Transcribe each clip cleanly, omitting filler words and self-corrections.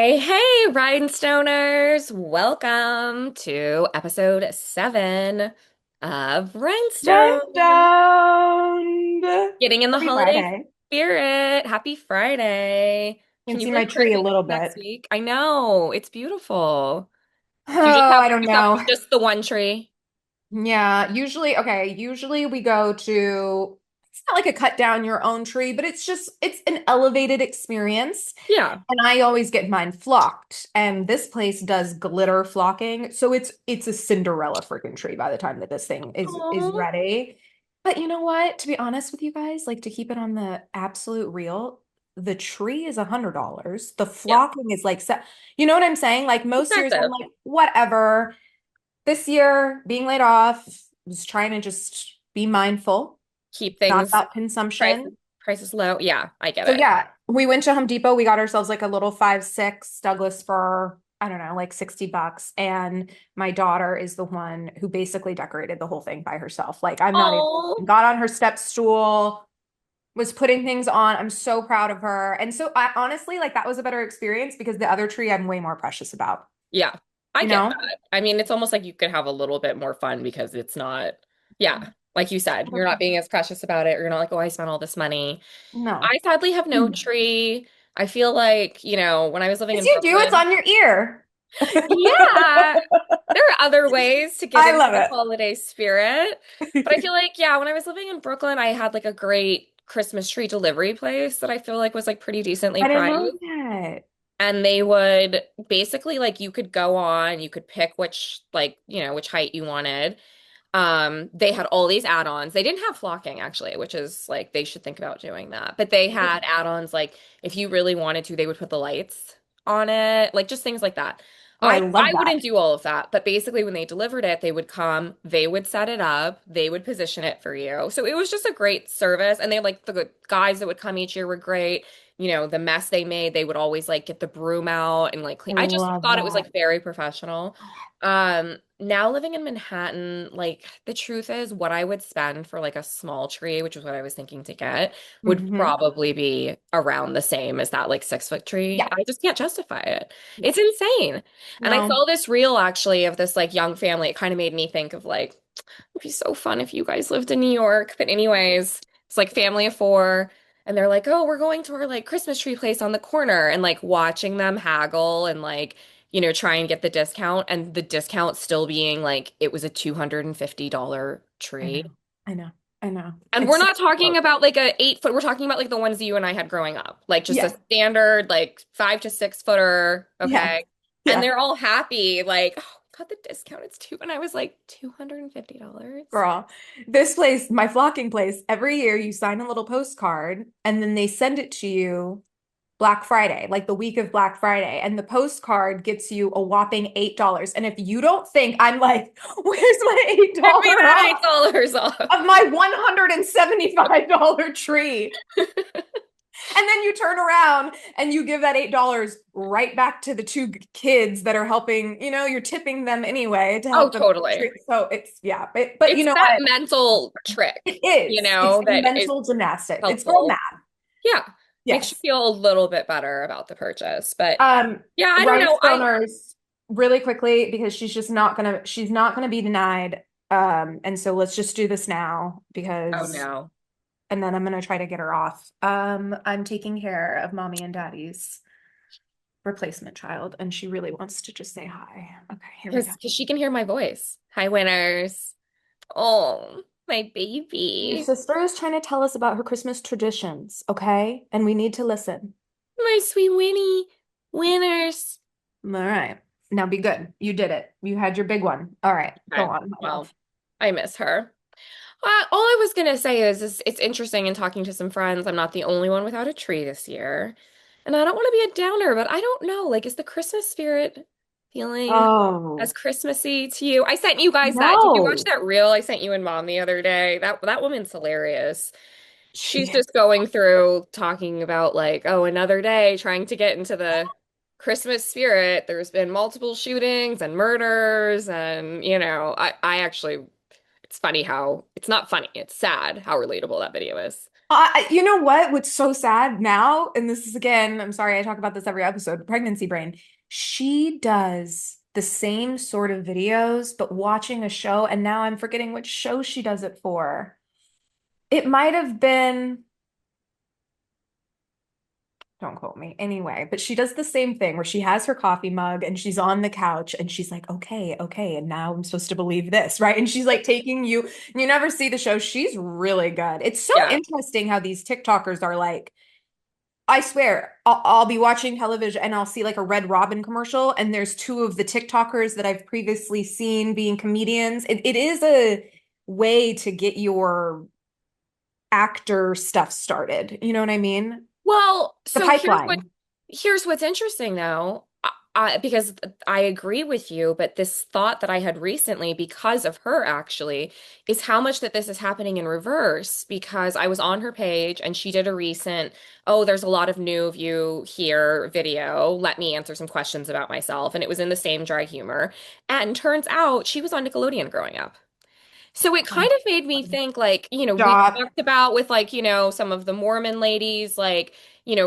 Hey, hey, Rhinestoners! Welcome to episode 7 of Rhinestone. Rhinestoned. Getting in the Happy holiday Friday. spirit. Happy Friday. You Can can you see believe my tree a Christmas little is next bit. week? I know, it's beautiful. Do you just Oh, have I don't yourself know. just the one tree? Yeah, usually we go to, it's not like a cut down your own tree, but it's an elevated experience. Yeah. And I always get mine flocked. And this place does glitter flocking. So it's a Cinderella freaking tree by the time that this thing is Oh, ready. But you know what? To be honest with you guys, like to keep it on the absolute real, the tree is $100. The yeah. flocking is like, you know what I'm saying? Like most years I'm Expensive. like, whatever. This year, being laid off, was trying to just be mindful, Keep not things about consumption. prices low. Yeah, I get So it. yeah, we went to Home Depot. We got ourselves like a little 5'6" Douglas fir, I don't know, like $60. And my daughter is the one who basically decorated the whole thing by herself. Like I'm not even Oh, got on her step stool, was putting things on. I'm so proud of her. And so I honestly like that was a better experience because the other tree I'm way more precious about, yeah, I you get know? that. I mean, it's almost like you could have a little bit more fun because it's not, yeah, like you said, you're not being as precious about it. Or you're not like, oh, I spent all this money. No. I sadly have no Yes, tree. I feel like, when I was living in you do. It's Brooklyn, on your ear. yeah, there are other ways to get I into love the holiday spirit. But I it. feel like, yeah, when I was living in Brooklyn, I had like a great Christmas tree delivery place that I feel like was like pretty decently I didn't priced. know that. And they would basically like you could go on, you could pick which like, which height you wanted. They had all these add-ons. They didn't have flocking actually, which is like they should think about doing that. But they had add-ons like if you really wanted to, they would put the lights on it, like just things like that. Oh, I I love wouldn't that. do all of that, but basically when they delivered it, they would come, they would set it up, they would position it for you. So it was just a great service. And they like the guys that would come each year were great. The mess they made, they would always like get the broom out and like clean. I I just love thought it was that. like very professional. Now living in Manhattan, like the truth is what I would spend for like a small tree, which is what I was thinking to get, would Hmm. probably be around the same as that like 6 foot tree. Yeah. I just can't justify it. Yeah. It's insane. And I No. saw this reel actually of this like young family. It kind of made me think of like, it'd be so fun if you guys lived in New York. But anyways, it's like family of four. And they're like, oh, we're going to our like Christmas tree place on the corner and like watching them haggle and like, try and get the discount and the discount still being like it was a $250 I tree. know. I know. I know. And we're It's so not talking close. about like a 8 foot, we're talking about like the ones you and I had growing up, like just a Yeah. standard like 5 to 6 footer, Yeah. okay? And Yeah. they're all happy, like, oh, got the discount, it's two. And I was like, $250? Girl, this place, my flocking place, every year you sign a little postcard and then they send it to you Black Friday, like the week of Black Friday. And the postcard gets you a whopping $8. And if you don't think I'm like, where's my Give me $8 that off $8 off. of my $175 tree? And then you turn around and you give that $8 right back to the two kids that are helping, you're tipping them anyway to Oh, help them. totally. So it's, yeah, but you It's know that what? mental It trick, is. It's a that is mental gymnastics. It's girl helpful. math. Yeah. Makes you Yes. feel a little bit better about the purchase. But Um, yeah, I don't know. Rhinestoners really quickly because she's not gonna be denied. And so let's just do this now Oh because no. and then I'm gonna try to get her off. I'm taking care of mommy and daddy's replacement child, and she really wants to just say hi. Okay, here we go. Because she can hear my voice. Hi, winners. Oh, my Your baby. sister is trying to tell us about her Christmas traditions, okay? And we need to listen. My sweet Winnie. Winners. All right. Now be good. You did it. You had your big one. All right. Go Okay. on, my Well, love. I miss her. All I was gonna say is it's interesting in talking to some friends. I'm not the only one without a tree this year. And I don't want to be a downer, but I don't know. Like, is the Christmas spirit feeling as Oh, Christmassy to you? I sent you guys that. Did you watch no. that reel I sent you and mom the other day? That woman's hilarious. She She's is. just going through talking about like, oh, another day trying to get into the Christmas spirit. There's been multiple shootings and murders and, I actually it's funny how it's not funny, it's sad how relatable that video is. You know what? What's so sad now, and this is again, I'm sorry, I talk about this every episode, pregnancy brain. She does the same sort of videos, but watching a show, and now I'm forgetting which show she does it for. It might have been, don't quote me anyway, but she does the same thing where she has her coffee mug and she's on the couch and she's like, okay, okay, and now I'm supposed to believe this, right? And she's like taking you, you never see the show. She's really good. It's so Yeah. interesting how these TikTokers are like, I swear, I'll be watching television and I'll see like a Red Robin commercial, and there's two of the TikTokers that I've previously seen being comedians. It is a way to get your actor stuff started. You know what I mean? Well, The so pipeline. here's what's interesting though. Because I agree with you, but this thought that I had recently, because of her actually, is how much that this is happening in reverse. Because I was on her page and she did a recent, oh, there's a lot of new of you here video. Let me answer some questions about myself. And it was in the same dry humor. And turns out she was on Nickelodeon growing up. So it kind of made me think like, we've Stop. talked about with like, some of the Mormon ladies, like,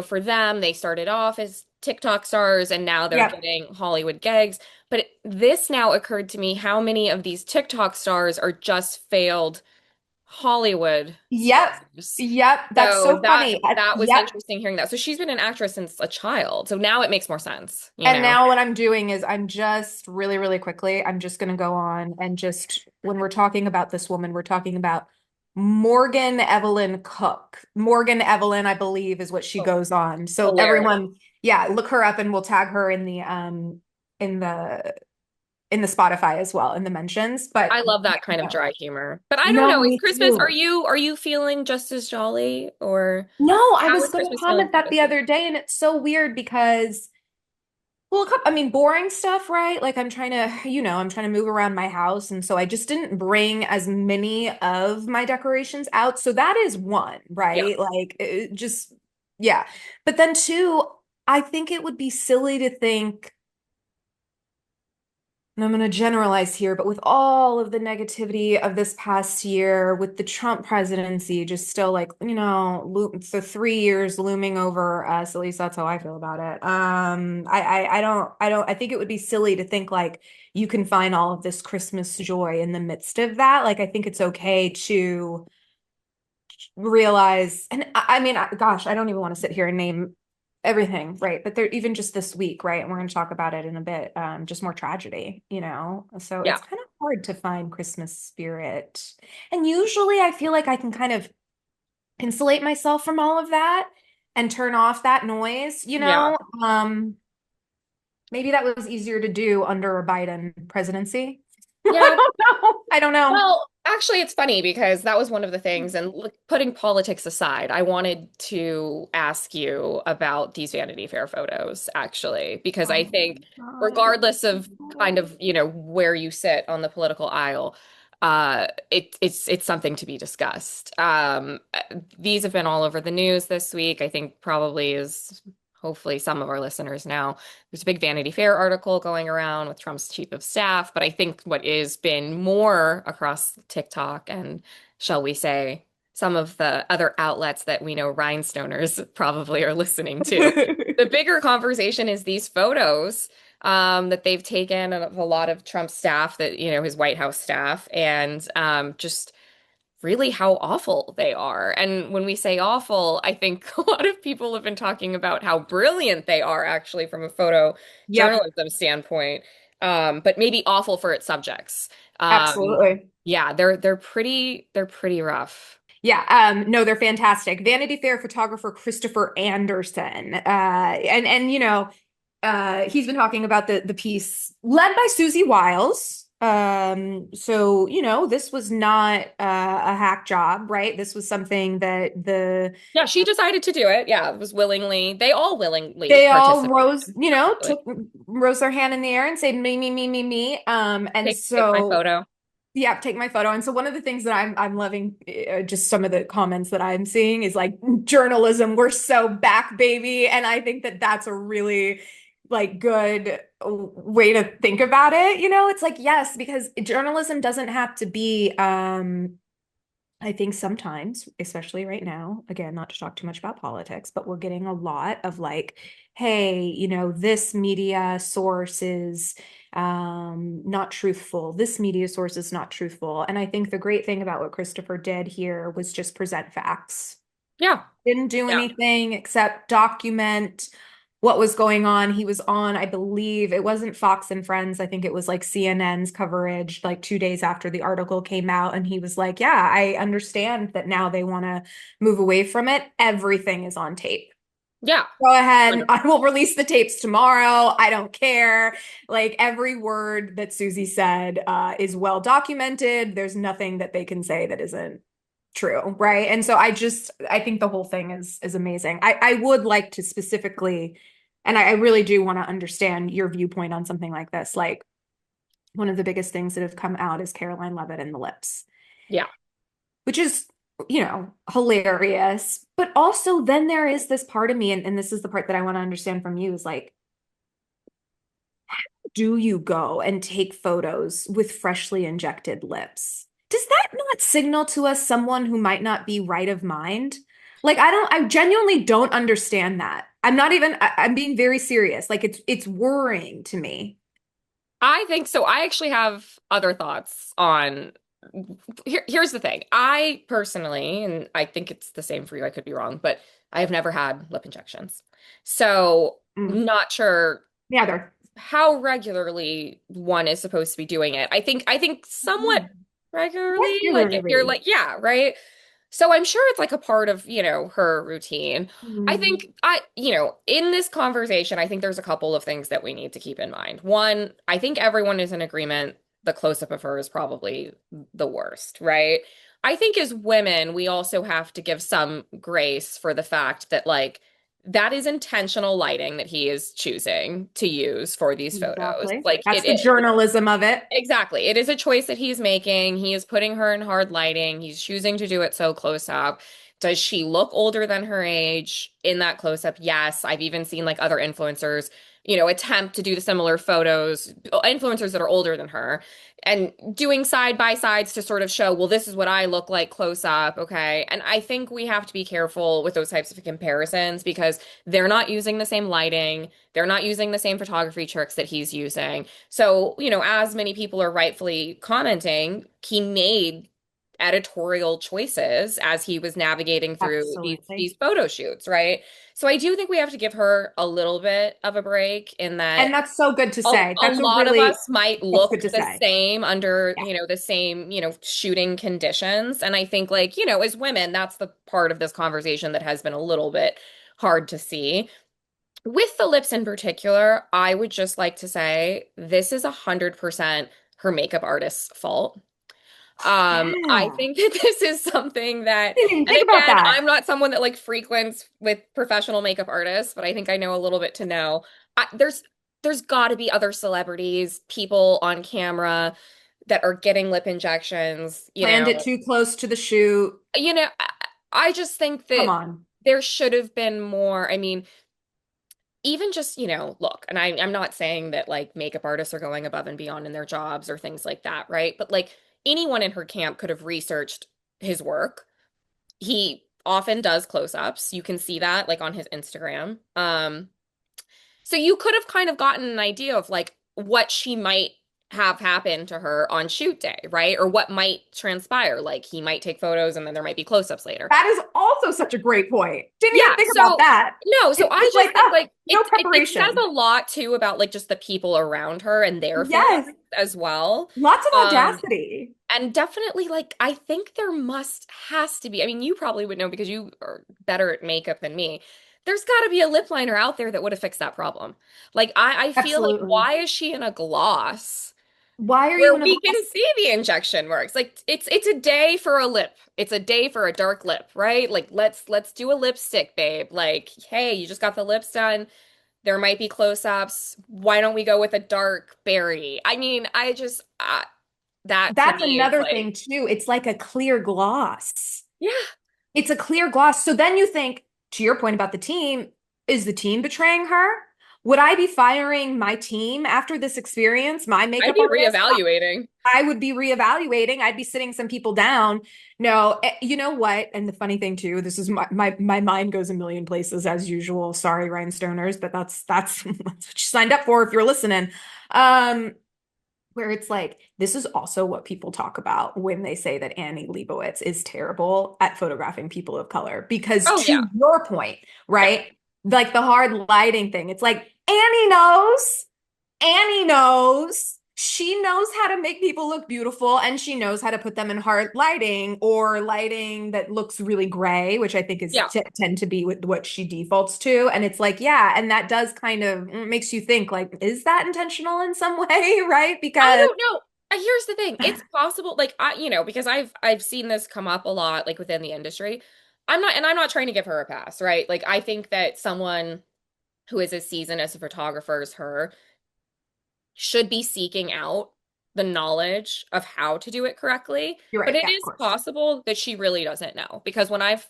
for them, they started off as TikTok stars and now they're Yep. getting Hollywood gigs. But this now occurred to me how many of these TikTok stars are just failed Hollywood Yep. stars. Yep. That's So so that funny. that was Yep. interesting hearing that. So she's been an actress since a child. So now it makes more sense, you And know? now what I'm doing is I'm just really, really quickly, I'm just going to go on and just, when we're talking about this woman, we're talking about Morgan Evelyn Cook. Morgan Evelyn, I believe, is what she Oh, goes on. So hilarious. everyone, yeah, look her up and we'll tag her in the in the Spotify as well in the mentions. But I love that kind of no, dry humor. But I don't no, know, is me Christmas, are too. you feeling just as jolly or No, I how was is going to Christmas feeling comment for you that this the year? other day, and it's so weird because well, I mean, boring stuff, right? Like I'm trying to, I'm trying to move around my house. And so I just didn't bring as many of my decorations out. So that is one, Yeah. right? Like it just, yeah. But then two, I think it would be silly to think and I'm going to generalize here, but with all of the negativity of this past year, with the Trump presidency, just still like, the 3 years looming over us, at least that's how I feel about it. I think it would be silly to think like you can find all of this Christmas joy in the midst of that. Like, I think it's okay to realize, and I mean, gosh, I don't even want to sit here and name everything, right? But they're even just this week, right? And we're going to talk about it in a bit, just more tragedy. So Yeah. it's kind of hard to find Christmas spirit. And usually I feel like I can kind of insulate myself from all of that and turn off that noise, you Yeah. know? Maybe that was easier to do under a Biden presidency. Yeah. I don't know. Well, actually, it's funny because that was one of the things, and putting politics aside, I wanted to ask you about these Vanity Fair photos, actually, because I Oh think my regardless of kind God. of, where you sit on the political aisle, it's something to be discussed. These have been all over the news this week. I think probably is hopefully some of our listeners now. There's a big Vanity Fair article going around with Trump's chief of staff, but I think what has been more across TikTok and, shall we say, some of the other outlets that we know Rhinestoners probably are listening to. The bigger conversation is these photos that they've taken of a lot of Trump's staff, that, his White House staff, and just really how awful they are. And when we say awful, I think a lot of people have been talking about how brilliant they are actually from a photo Yep, journalism standpoint, but maybe awful for its subjects. Um, absolutely. yeah, they're pretty rough. Yeah, no, they're fantastic. Vanity Fair photographer Christopher Anderson. And he's been talking about the piece led by Susie Wiles. So, this was not a hack job, right? This was something that Yeah, she decided to do it. Yeah, it was willingly. They all willingly they all participated, rose, actually. took rose their hand in the air and said me, me, me, me, me. And Take my so photo. yeah, take my photo. And so one of the things that I'm loving, just some of the comments that I'm seeing is like journalism, we're so back, baby. And I think that that's a really like good way to think about it. It's like, yes, because journalism doesn't have to be, I think sometimes, especially right now, again, not to talk too much about politics, but we're getting a lot of like, hey, this media source is not truthful. This media source is not truthful. And I think the great thing about what Christopher did here was just present facts. Yeah. Didn't do Yeah. anything except document what was going on. He was on, I believe, it wasn't Fox and Friends. I think it was like CNN's coverage, like 2 days after the article came out. And he was like, yeah, I understand that now they want to move away from it. Everything is on tape. Yeah. Go ahead. I will release the tapes tomorrow. I don't care. Like every word that Susie said is well documented. There's nothing that they can say that isn't true, right? And so I think the whole thing is amazing. I would like to specifically, and I really do want to understand your viewpoint on something like this. Like one of the biggest things that have come out is Caroline Levitt and the lips, Yeah. which is, hilarious. But also then there is this part of me, and this is the part that I want to understand from you is like, do you go and take photos with freshly injected lips? Does that not signal to us someone who might not be right of mind? Like, I genuinely don't understand that. I'm being very serious. Like, it's worrying to me. I think so. I actually have other thoughts on here's the thing. I personally, and I think it's the same for you, I could be wrong, but I have never had lip injections. So Mm. not sure Yeah, they're how regularly one is supposed to be doing it. I think somewhat regularly, like if you're regularly. like, yeah, right? So I'm sure it's like a part of, her routine. I Mm. think in this conversation, I think there's a couple of things that we need to keep in mind. One, I think everyone is in agreement the close-up of her is probably the worst, right? I think as women, we also have to give some grace for the fact that like that is intentional lighting that he is choosing to use for these photos. Exactly. Like That's it the is. journalism of it. Exactly. It is a choice that he's making. He is putting her in hard lighting. He's choosing to do it so close up. Does she look older than her age in that close up? Yes. I've even seen like other influencers, attempt to do the similar photos, influencers that are older than her, and doing side by sides to sort of show, well, this is what I look like close up. Okay. And I think we have to be careful with those types of comparisons because they're not using the same lighting. They're not using the same photography tricks that he's using. So, as many people are rightfully commenting, he made editorial choices as he was navigating through these Absolutely. photo shoots, right? So I do think we have to give her a little bit of a break in that And that's so good to say. a That's a lot of really, us might that's look good to the say. same under, Yeah. the same, shooting conditions. And I think like, as women, that's the part of this conversation that has been a little bit hard to see. With the lips in particular, I would just like to say this is 100% her makeup artist's fault. I Yeah. think that this is something that, Didn't even and think about again, that. I'm not someone that like frequents with professional makeup artists, but I think I know a little bit to know. There's got to be other celebrities, people on camera that are getting lip injections, Planned it too close to the shoot. I just think Come that on. there should have been more. I mean, even just, look, and I'm not saying that like makeup artists are going above and beyond in their jobs or things like that, right? But like anyone in her camp could have researched his work. He often does close-ups. You can see that like on his Instagram. So you could have kind of gotten an idea of like what she might have happen to her on shoot day, right? Or what might transpire. Like he might take photos and then there might be close-ups later. That is also such a great point. Didn't even Yeah, think about so that. no, so It's I just just like, think like no it says preparation. a lot too about like just the people around her and their feelings Yes. as well. Lots of Um, audacity. and definitely like I think there has to be. I mean, you probably would know because you are better at makeup than me. There's got to be a lip liner out there that would have fixed that problem. Like I feel like Absolutely. why is she in a gloss? Why are you Where in a we can glass? see the injection works. Like it's a day for a lip. It's a day for a dark lip, right? Like let's do a lipstick, babe. Like, hey, you just got the lips done. There might be close-ups. Why don't we go with a dark berry? I mean, I just that to That's me is another like, thing too. It's like a clear gloss. yeah, It's a clear gloss. So then you think, to your point about the team, is the team betraying her? Would I be firing my team after this experience, my I'd makeup be artist? reevaluating. I would be reevaluating. I'd be sitting some people down. No, you know what? And the funny thing too, this is my mind goes a million places as usual. Sorry, Rhinestoners, but that's that's what you signed up for if you're listening. Um, where it's like this is also what people talk about when they say that Annie Leibovitz is terrible at photographing people of color. Because Oh yeah. to your point, Yeah. right? Like the hard lighting thing, it's like Annie knows. Annie knows. She knows how to make people look beautiful and she knows how to put them in hard lighting or lighting that looks really gray, which I think is Yeah. tend to be with what she defaults to. And it's like, yeah, and that does kind of makes you think like, is that intentional in some way, right? I Because don't know. Here's the thing. It's possible, like because I've seen this come up a lot, like within the industry. I'm not trying to give her a pass, right? Like I think that someone who is as seasoned as a photographer as her should be seeking out the knowledge of how to do it correctly. you're But right, it yeah, of is course. possible that she really doesn't know. Because when I've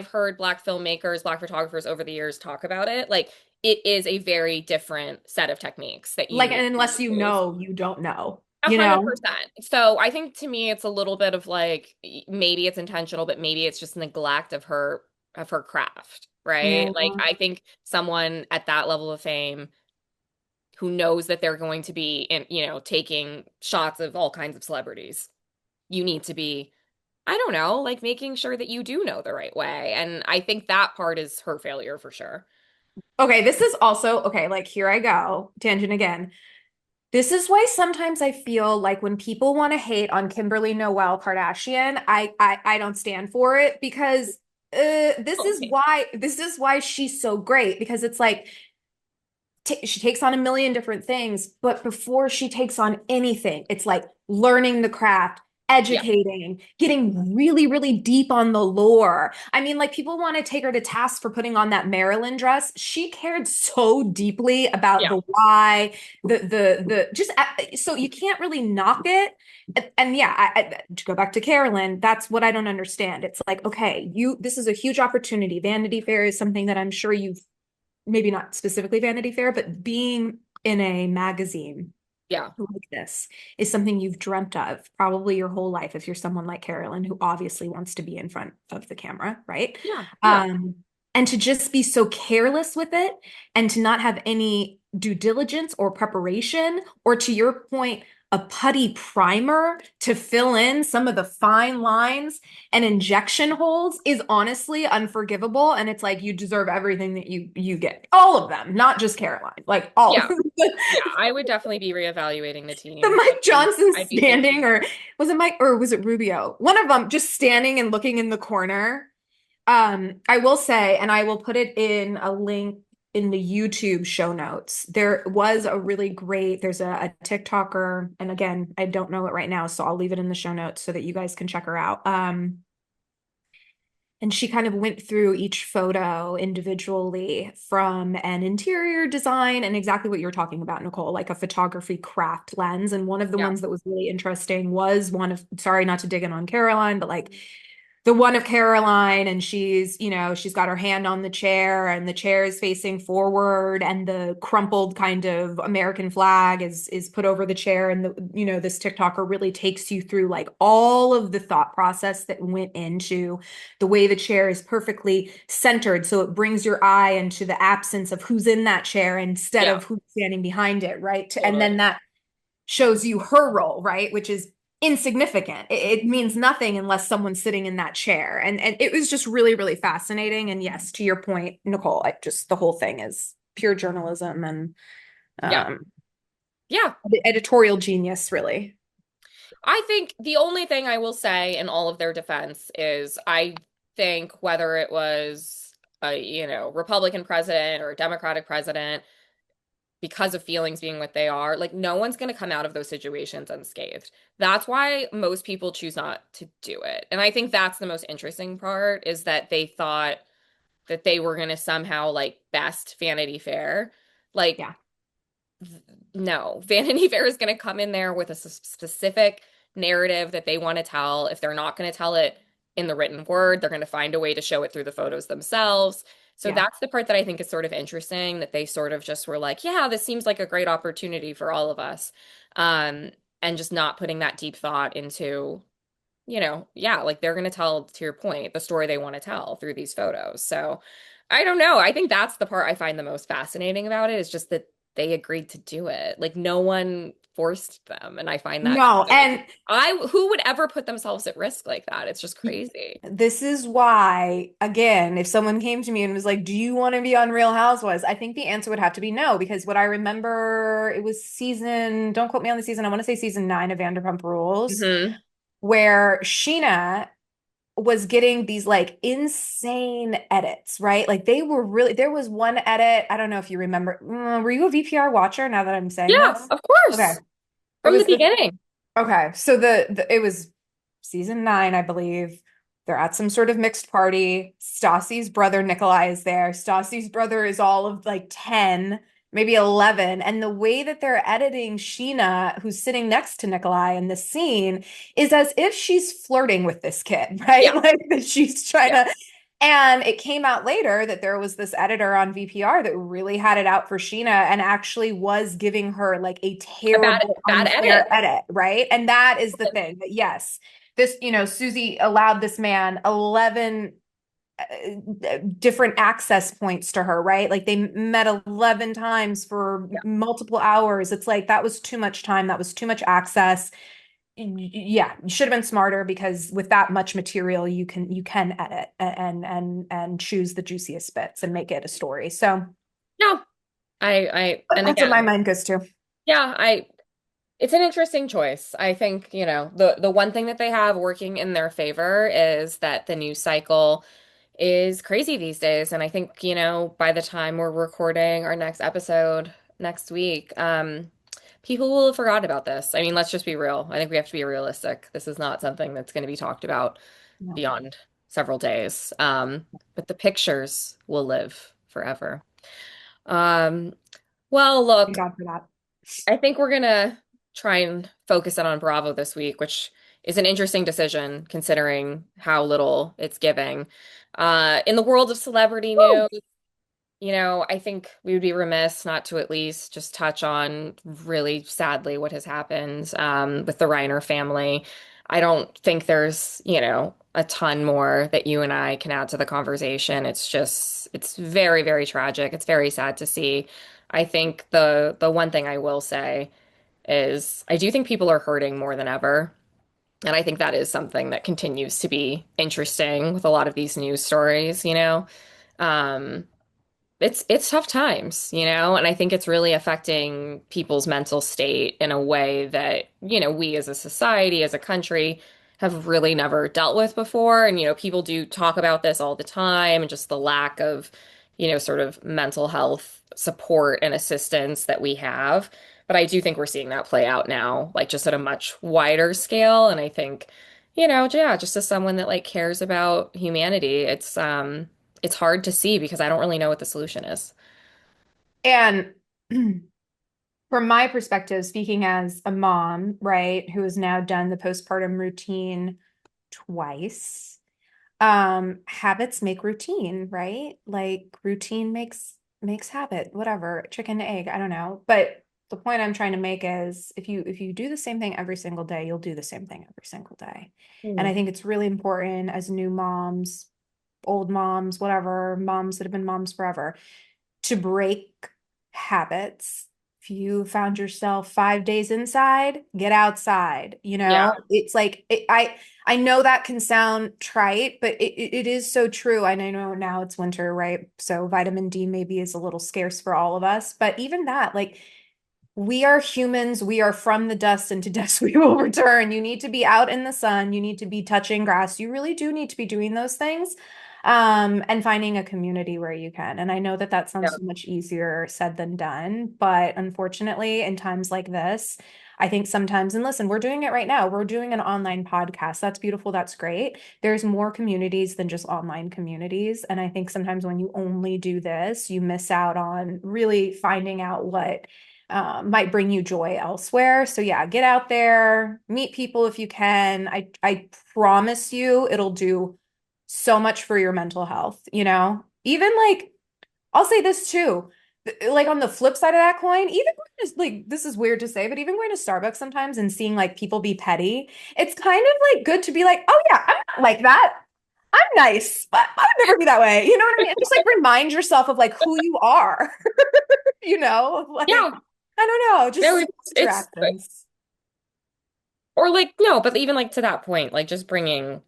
heard black filmmakers, black photographers over the years talk about it, like it is a very different set of techniques that Like, you and unless you use. know, you don't know, A you hundred know? percent. So I think to me it's a little bit of like maybe it's intentional, but maybe it's just neglect of her craft, Yeah. right? Like I think someone at that level of fame who knows that they're going to be taking shots of all kinds of celebrities, you need to be, I don't know, like making sure that you do know the right way. And I think that part is her failure for sure. Okay, this is also okay, like here I go, tangent again. This is why sometimes I feel like when people want to hate on Kimberly Noel Kardashian, I don't stand for it because Okay. this is why she's so great because it's like t she takes on a million different things, but before she takes on anything, it's like learning the craft, Yeah. educating, getting really, really deep on the lore. I mean, like people want to take her to task for putting on that Maryland dress. She cared so deeply about Yeah. the why, the just so you can't really knock it. And yeah, to go back to Carolyn, that's what I don't understand. It's like, okay, this is a huge opportunity. Vanity Fair is something that I'm sure you've maybe not specifically Vanity Fair, but being in a magazine Yeah. like this is something you've dreamt of probably your whole life if you're someone like Carolyn who obviously wants to be in front of the camera, right? Yeah. Yeah. Um, and to just be so careless with it and to not have any due diligence or preparation, or to your point, a putty primer to fill in some of the fine lines and injection holes is honestly unforgivable. And it's like you deserve everything that you get. All of them, not just Caroline, like all of Yeah. them. Yeah. I would definitely be reevaluating the The team. Mike Johnson I'd be standing, thinking, or was it Mike, or was it Rubio? One of them just standing and looking in the corner. I will say, and I will put it in a link in the YouTube show notes. There was a really great, there's a TikToker, and again, I don't know it right now, so I'll leave it in the show notes so that you guys can check her out. And she kind of went through each photo individually from an interior design and exactly what you're talking about, Nicole, like a photography craft lens. And one of the yeah. ones that was really interesting was one of, sorry, not to dig in on Caroline, but like the one of Caroline, and she's got her hand on the chair and the chair is facing forward and the crumpled kind of American flag is put over the chair. And this TikToker really takes you through like all of the thought process that went into the way the chair is perfectly centered. So it brings your eye into the absence of who's in that chair instead Yeah. of who's standing behind it, right? And then Totally. that shows you her role, right? Which is insignificant. It means nothing unless someone's sitting in that chair. And it was just really, really fascinating. And yes, to your point, Nicole, the whole thing is pure journalism and Yeah. um, Yeah. editorial genius, really. I think the only thing I will say in all of their defense is I think whether it was Republican president or a Democratic president, because of feelings being what they are, like no one's going to come out of those situations unscathed. That's why most people choose not to do it. And I think that's the most interesting part is that they thought that they were going to somehow like best Vanity Fair. Like Yeah. no, Vanity Fair is going to come in there with a specific narrative that they want to tell. If they're not going to tell it in the written word, they're going to find a way to show it through the photos themselves. So Yeah. that's the part that I think is sort of interesting that they sort of just were like, yeah, this seems like a great opportunity for all of us. Um, and just not putting that deep thought into, yeah, like they're going to tell, to your point, the story they want to tell through these photos. So I don't know. I think that's the part I find the most fascinating about it is just that they agreed to do it. Like no one forced them. And I find that No, and who would ever put themselves at risk like that? It's just crazy. this is why, again, if someone came to me and was like, "Do you want to be on Real Housewives?" I think the answer would have to be no, because what I remember, it was don't quote me on the season, I want to say season 9 of Vanderpump Rules, Hmm. where Sheena was getting these like insane edits, right? Like they were really, there was one edit, I don't know if you remember. Were you a VPR watcher now that I'm saying Yeah, this? of Okay. course. It From the was the beginning. Okay, so it was season 9, I believe. They're at some sort of mixed party. Stassi's brother Nikolai is there. Stassi's brother is all of like 10, maybe 11. And the way that they're editing Sheena, who's sitting next to Nikolai in this scene, is as if she's flirting with this kid, right? Yeah. Like that she's trying Yeah. to. And it came out later that there was this editor on VPR that really had it out for Sheena and actually was giving her like a A bad terrible, bad unfair edit. edit, right? And that is the thing that, yes, Susie allowed this man 11 different access points to her, right? Like they met 11 times for Yeah. multiple hours. It's like that was too much time, that was too much access. Yeah, you should have been smarter because with that much material you can edit and choose the juiciest bits and make it a story. So No. And that's what my again, mind goes to. yeah, it's an interesting choice. I think, the one thing that they have working in their favor is that the news cycle is crazy these days. And I think, by the time we're recording our next episode next week, people will have forgot about this. I mean, let's just be real. I think we have to be realistic. This is not something that's going to be talked about No, beyond several days. But the pictures will live forever. Um, well, thank look, God for that. I think we're gonna try and focus in on Bravo this week, which is an interesting decision considering how little it's giving. In the world of celebrity news, I think we would be remiss not to at least just touch on really sadly what has happened with the Reiner family. I don't think there's, a ton more that you and I can add to the conversation. It's very, very tragic. It's very sad to see. I think the one thing I will say is I do think people are hurting more than ever. And I think that is something that continues to be interesting with a lot of these news stories. Um, it's tough times, and I think it's really affecting people's mental state in a way that, we as a society, as a country, have really never dealt with before. And, people do talk about this all the time and just the lack of, sort of mental health support and assistance that we have. But I do think we're seeing that play out now, like just at a much wider scale. And I think, yeah, just as someone that like cares about humanity, it's hard to see because I don't really know what the solution is. And from my perspective, speaking as a mom, right, who has now done the postpartum routine twice, habits make routine, right? Like routine makes habit, whatever, chicken egg, I don't know. But the point I'm trying to make is if you do the same thing every single day, you'll do the same thing every single day. And I Hmm. think it's really important as new moms, old moms, whatever, moms that have been moms forever, to break habits. If you found yourself 5 days inside, get outside. Yeah. It's like I know that can sound trite, but it is so true. And I know now it's winter, right? So vitamin D maybe is a little scarce for all of us, but even that, like we are humans. We are from the dust, and to dust we will return. You need to be out in the sun. You need to be touching grass. You really do need to be doing those things. And finding a community where you can. And I know that that sounds Yeah. so much easier said than done, but unfortunately, in times like this, I think sometimes, and listen, we're doing it right now. We're doing an online podcast. That's beautiful. That's great. There's more communities than just online communities. And I think sometimes when you only do this, you miss out on really finding out what might bring you joy elsewhere. So yeah, get out there, meet people if you can. I promise you it'll do so much for your mental health, you know? Even like, I'll say this too. Like on the flip side of that coin, even going to, like, this is weird to say, but even going to Starbucks sometimes and seeing like people be petty, it's kind of like good to be like, oh yeah, I'm not like that. I'm nice, but I would never be that way. You know what I mean? And just like remind yourself of like who you are, you know? Like, Yeah. I don't know, No, just simple it's interactions. or like no, but even like to that point, like just bringing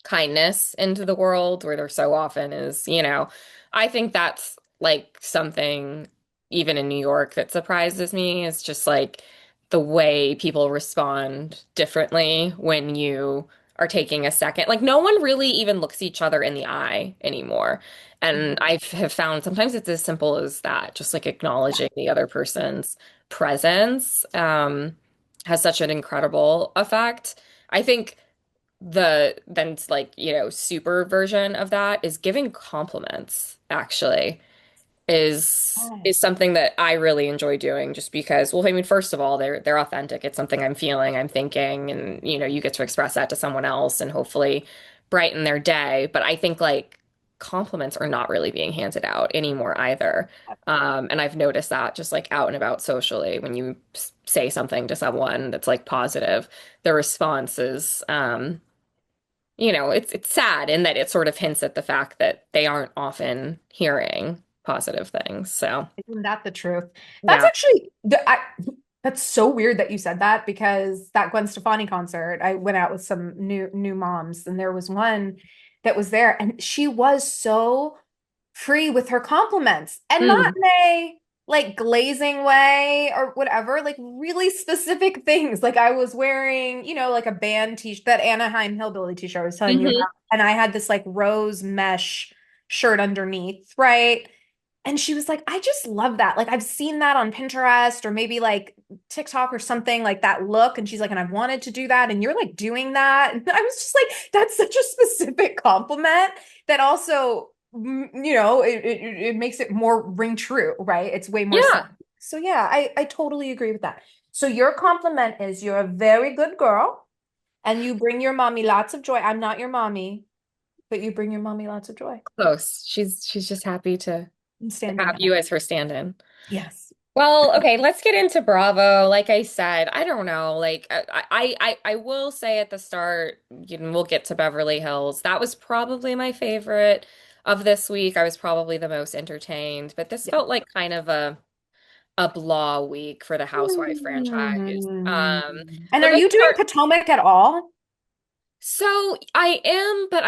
kindness into the world where there so often is, I think that's like something even in New York that surprises me is just like the way people respond differently when you are taking a second. Like no one really even looks each other in the eye anymore. And Mhm. I have found sometimes it's as simple as that, just like acknowledging the other person's presence, has such an incredible effect. I think the then like super version of that is giving compliments actually is Yes. something that I really enjoy doing just because well I mean first of all they're authentic, it's something I'm feeling, I'm thinking, and you get to express that to someone else and hopefully brighten their day. But I think like compliments are not really being handed out anymore either. And I've noticed that just like out and about socially when you say something to someone that's like positive, the response is it's sad in that it sort of hints at the fact that they aren't often hearing positive things. So, Isn't that the truth? That's yeah. actually that's so weird that you said that because that Gwen Stefani concert, I went out with some new moms and there was one that was there and she was so free with her compliments and not Mm. in a like glazing way or whatever, like really specific things. Like I was wearing, like a band t-shirt, that Anaheim Hillbilly t-shirt I was telling you Hmm. about, and I had this like rose mesh shirt underneath, right? And she was like, I just love that. Like, I've seen that on Pinterest or maybe like TikTok or something like that look. And she's like, and I've wanted to do that. And you're like doing that. And I was just like, that's such a specific compliment that also, it makes it more ring true, right? It's way more Yeah, simple. So, yeah, I totally agree with that. So, your compliment is you're a very good girl and you bring your mommy lots of joy. I'm not your mommy, but you bring your mommy lots of joy. close. She's just happy to And stand in have that. you as her stand-in. Yes. Well, okay, let's get into Bravo. Like I said, I don't know. Like I will say at the start, we'll get to Beverly Hills. That was probably my favorite of this week. I was probably the most entertained, but this felt like kind of a blah week for the Housewife franchise. Hmm. And But are let's you doing start. Potomac at all? So I am, but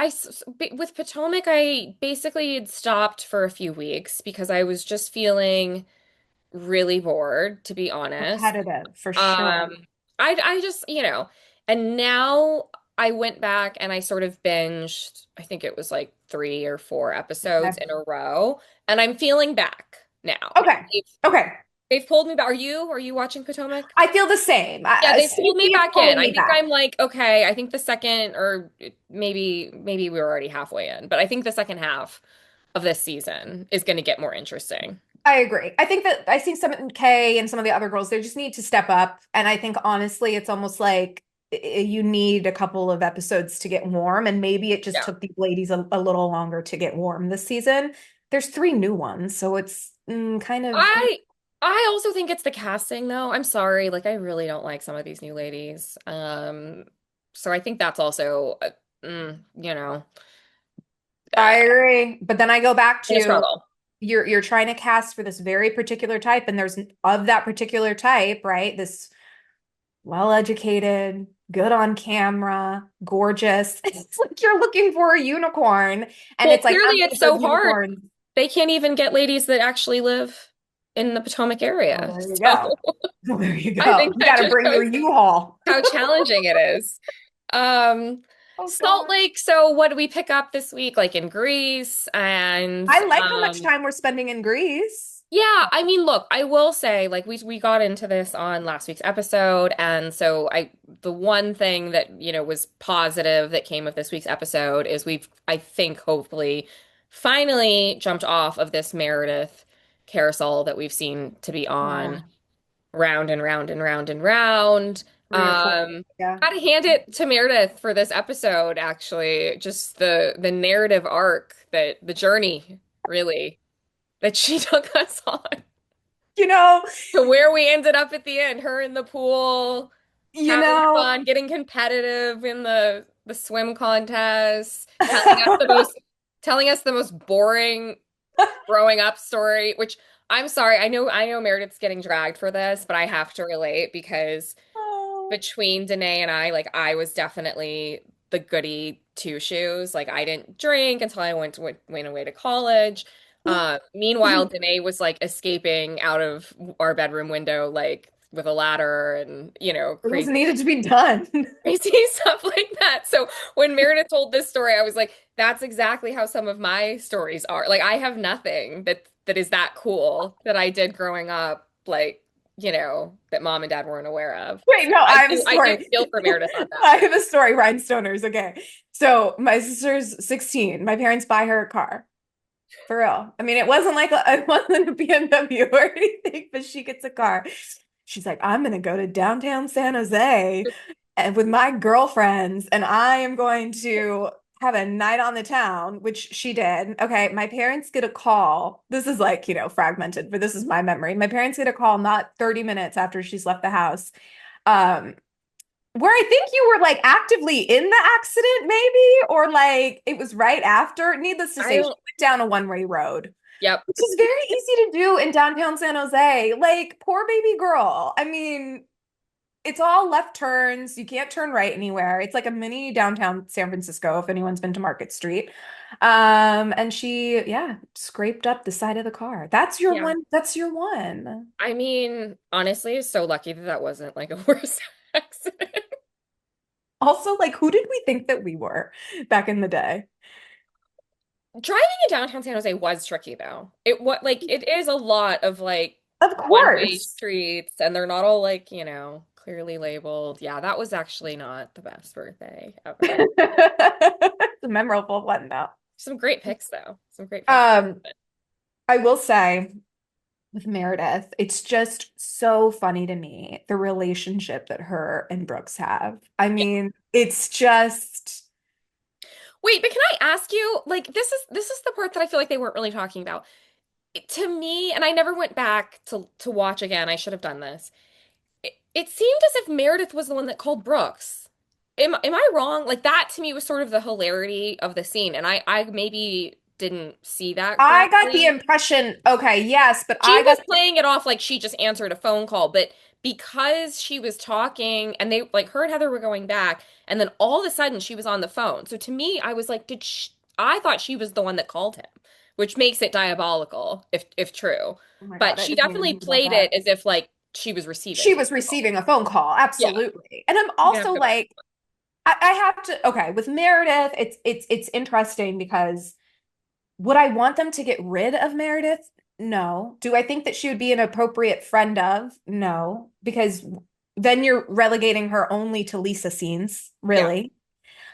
with Potomac, I basically had stopped for a few weeks because I was just feeling really bored, to be honest. Repetitive, for sure. Um, I just, and now I went back and I sort of binged, I think it was like 3 or 4 episodes Okay. in a row, and I'm feeling back now. Okay. They've, Okay. they've pulled me back. Are you watching Potomac? I feel the same. Yeah, they Same pulled me team back in. pulling I me think back. I'm like, okay, I think the second or maybe we were already halfway in, but I think the second half of this season is going to get more interesting. I agree. I think that I see some Kay and some of the other girls, they just need to step up. And I think honestly, it's almost like you need a couple of episodes to get warm. And maybe it just Yeah. took these ladies a little longer to get warm this season. There's three new ones, so it's kind of I I also think it's the casting though. I'm sorry, like I really don't like some of these new ladies. So I think that's also you know, I uh, agree. But then I go back in a to struggle. you're trying to cast for this very particular type, and there's of that particular type, right? This well-educated, good on camera, gorgeous. It's like you're looking for a unicorn, and Well, it's like how clearly many it's of those so hard. unicorns? They can't even get ladies that actually live in the Potomac Oh, area. there you So go. Well, there you I go. think You that got to just bring your shows U-Haul. how challenging it is. Um, Oh Salt God. Lake, so what do we pick up this week? Like in Greece and I like how much time we're spending in Greece. yeah, I mean, look, I will say, like we got into this on last week's episode, and so the one thing that, was positive that came of this week's episode is we've, I think, hopefully finally jumped off of this Meredith carousel that we've seen to be on Yeah. round and round and round and round. 3 or 4. Um, Yeah. Gotta hand it to Meredith for this episode, actually. Just the narrative arc that the journey, really, that she took us on You know, to where we ended up at the end, her in the pool, you having know, fun, getting competitive in the swim contest, telling us the most boring growing up story, which I'm sorry, I know Meredith's getting dragged for this, but I have to relate because oh, between Danae and I, like I was definitely the goody two shoes. Like I didn't drink until I went away to college. Meanwhile, Danae was like escaping out of our bedroom window, like with a ladder and it was crazy needed to be done. crazy stuff like that. So when Meredith told this story, I was like, that's exactly how some of my stories are. Like I have nothing that is that cool that I did growing up, like, that mom and dad weren't aware of. Wait, no, I I have a do I do story. feel for Meredith on that I one. have a story, Rhinestoners. Okay. So my sister's 16. My parents buy her a car. For real. I mean, it wasn't a BMW or anything, but she gets a car. She's like, I'm gonna go to downtown San Jose and with my girlfriends, and I am going to have a night on the town, which she did. Okay, my parents get a call. This is like, fragmented, but this is my memory. My parents get a call not 30 minutes after she's left the house. Um, where I think you were like actively in the accident, maybe, or like it was right after. Needless to I say, she don't, went down a one-way road, yep. which is very easy to do in downtown San Jose. Like, poor baby girl. I mean, it's all left turns. You can't turn right anywhere. It's like a mini downtown San Francisco, if anyone's been to Market Street. And she, yeah, scraped up the side of the car. That's your Yeah. one. That's your one. I mean, honestly, so lucky that that wasn't like a worse accident. Also, like, who did we think that we were back in the day? Driving in downtown San Jose was tricky though. It is a lot of like Of one-way course. streets and they're not all like, clearly labeled. Yeah, that was actually not the best birthday ever. It's a memorable one though. Some great pics though. Some great pics. Um, I will say with Meredith, it's just so funny to me, the relationship that her and Brooks have. I Yeah. mean, it's just Wait, but can I ask you, like this is the part that I feel like they weren't really talking about. To me, and I never went back to watch again. I should have done this. It seemed as if Meredith was the one that called Brooks. Am I wrong? Like that to me was sort of the hilarity of the scene, and I maybe didn't see that I got the correctly. impression, okay, yes, but She I got was playing it off like she just answered a phone call, but because she was talking and they like her and Heather were going back, and then all of a sudden she was on the phone. So to me, I was like, I thought she was the one that called him, which makes it diabolical if true. oh my God, But I she didn't even definitely think about played that. it as if like she was receiving She the was call. receiving a phone call, Yeah, absolutely. And I'm I'm gonna have also to go back. like, I have to, okay, with Meredith, it's interesting because would I want them to get rid of Meredith? No. Do I think that she would be an appropriate friend of? No, because then you're relegating her only to Lisa scenes, Yeah. really.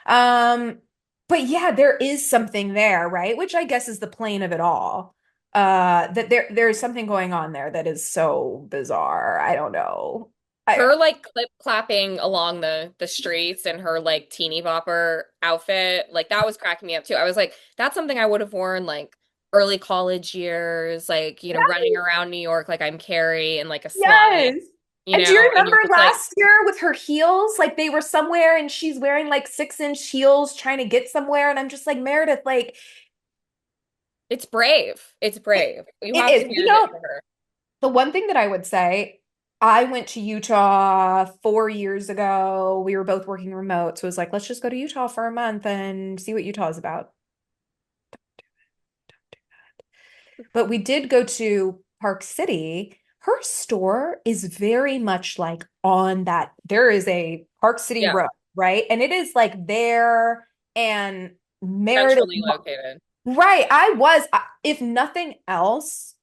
Um, but yeah, there is something there, right? Which I guess is the plane of it all. That there's something going on there that is so bizarre. I don't know. I Her like clip clapping along the streets in her like teeny bopper outfit, like that was cracking me up too. I was like, that's something I would have worn like early college years, like, running around New York like I'm Carrie and like a slide, Yes. And do you and remember you're just like, last year with her heels? Like they were somewhere and she's wearing like 6-inch heels trying to get somewhere. And I'm just like, Meredith, like it's brave. It's it, brave. You it have to is. hand it to her. The one thing that I would say, I went to Utah 4 years ago. We were both working remote. So it was like, let's just go to Utah for a month and see what Utah is about. But we did go to Park City. Her store is very much like on that. There is a Park City Yeah, road, right? And it is like there and Meredith. centrally located. Right. If nothing else,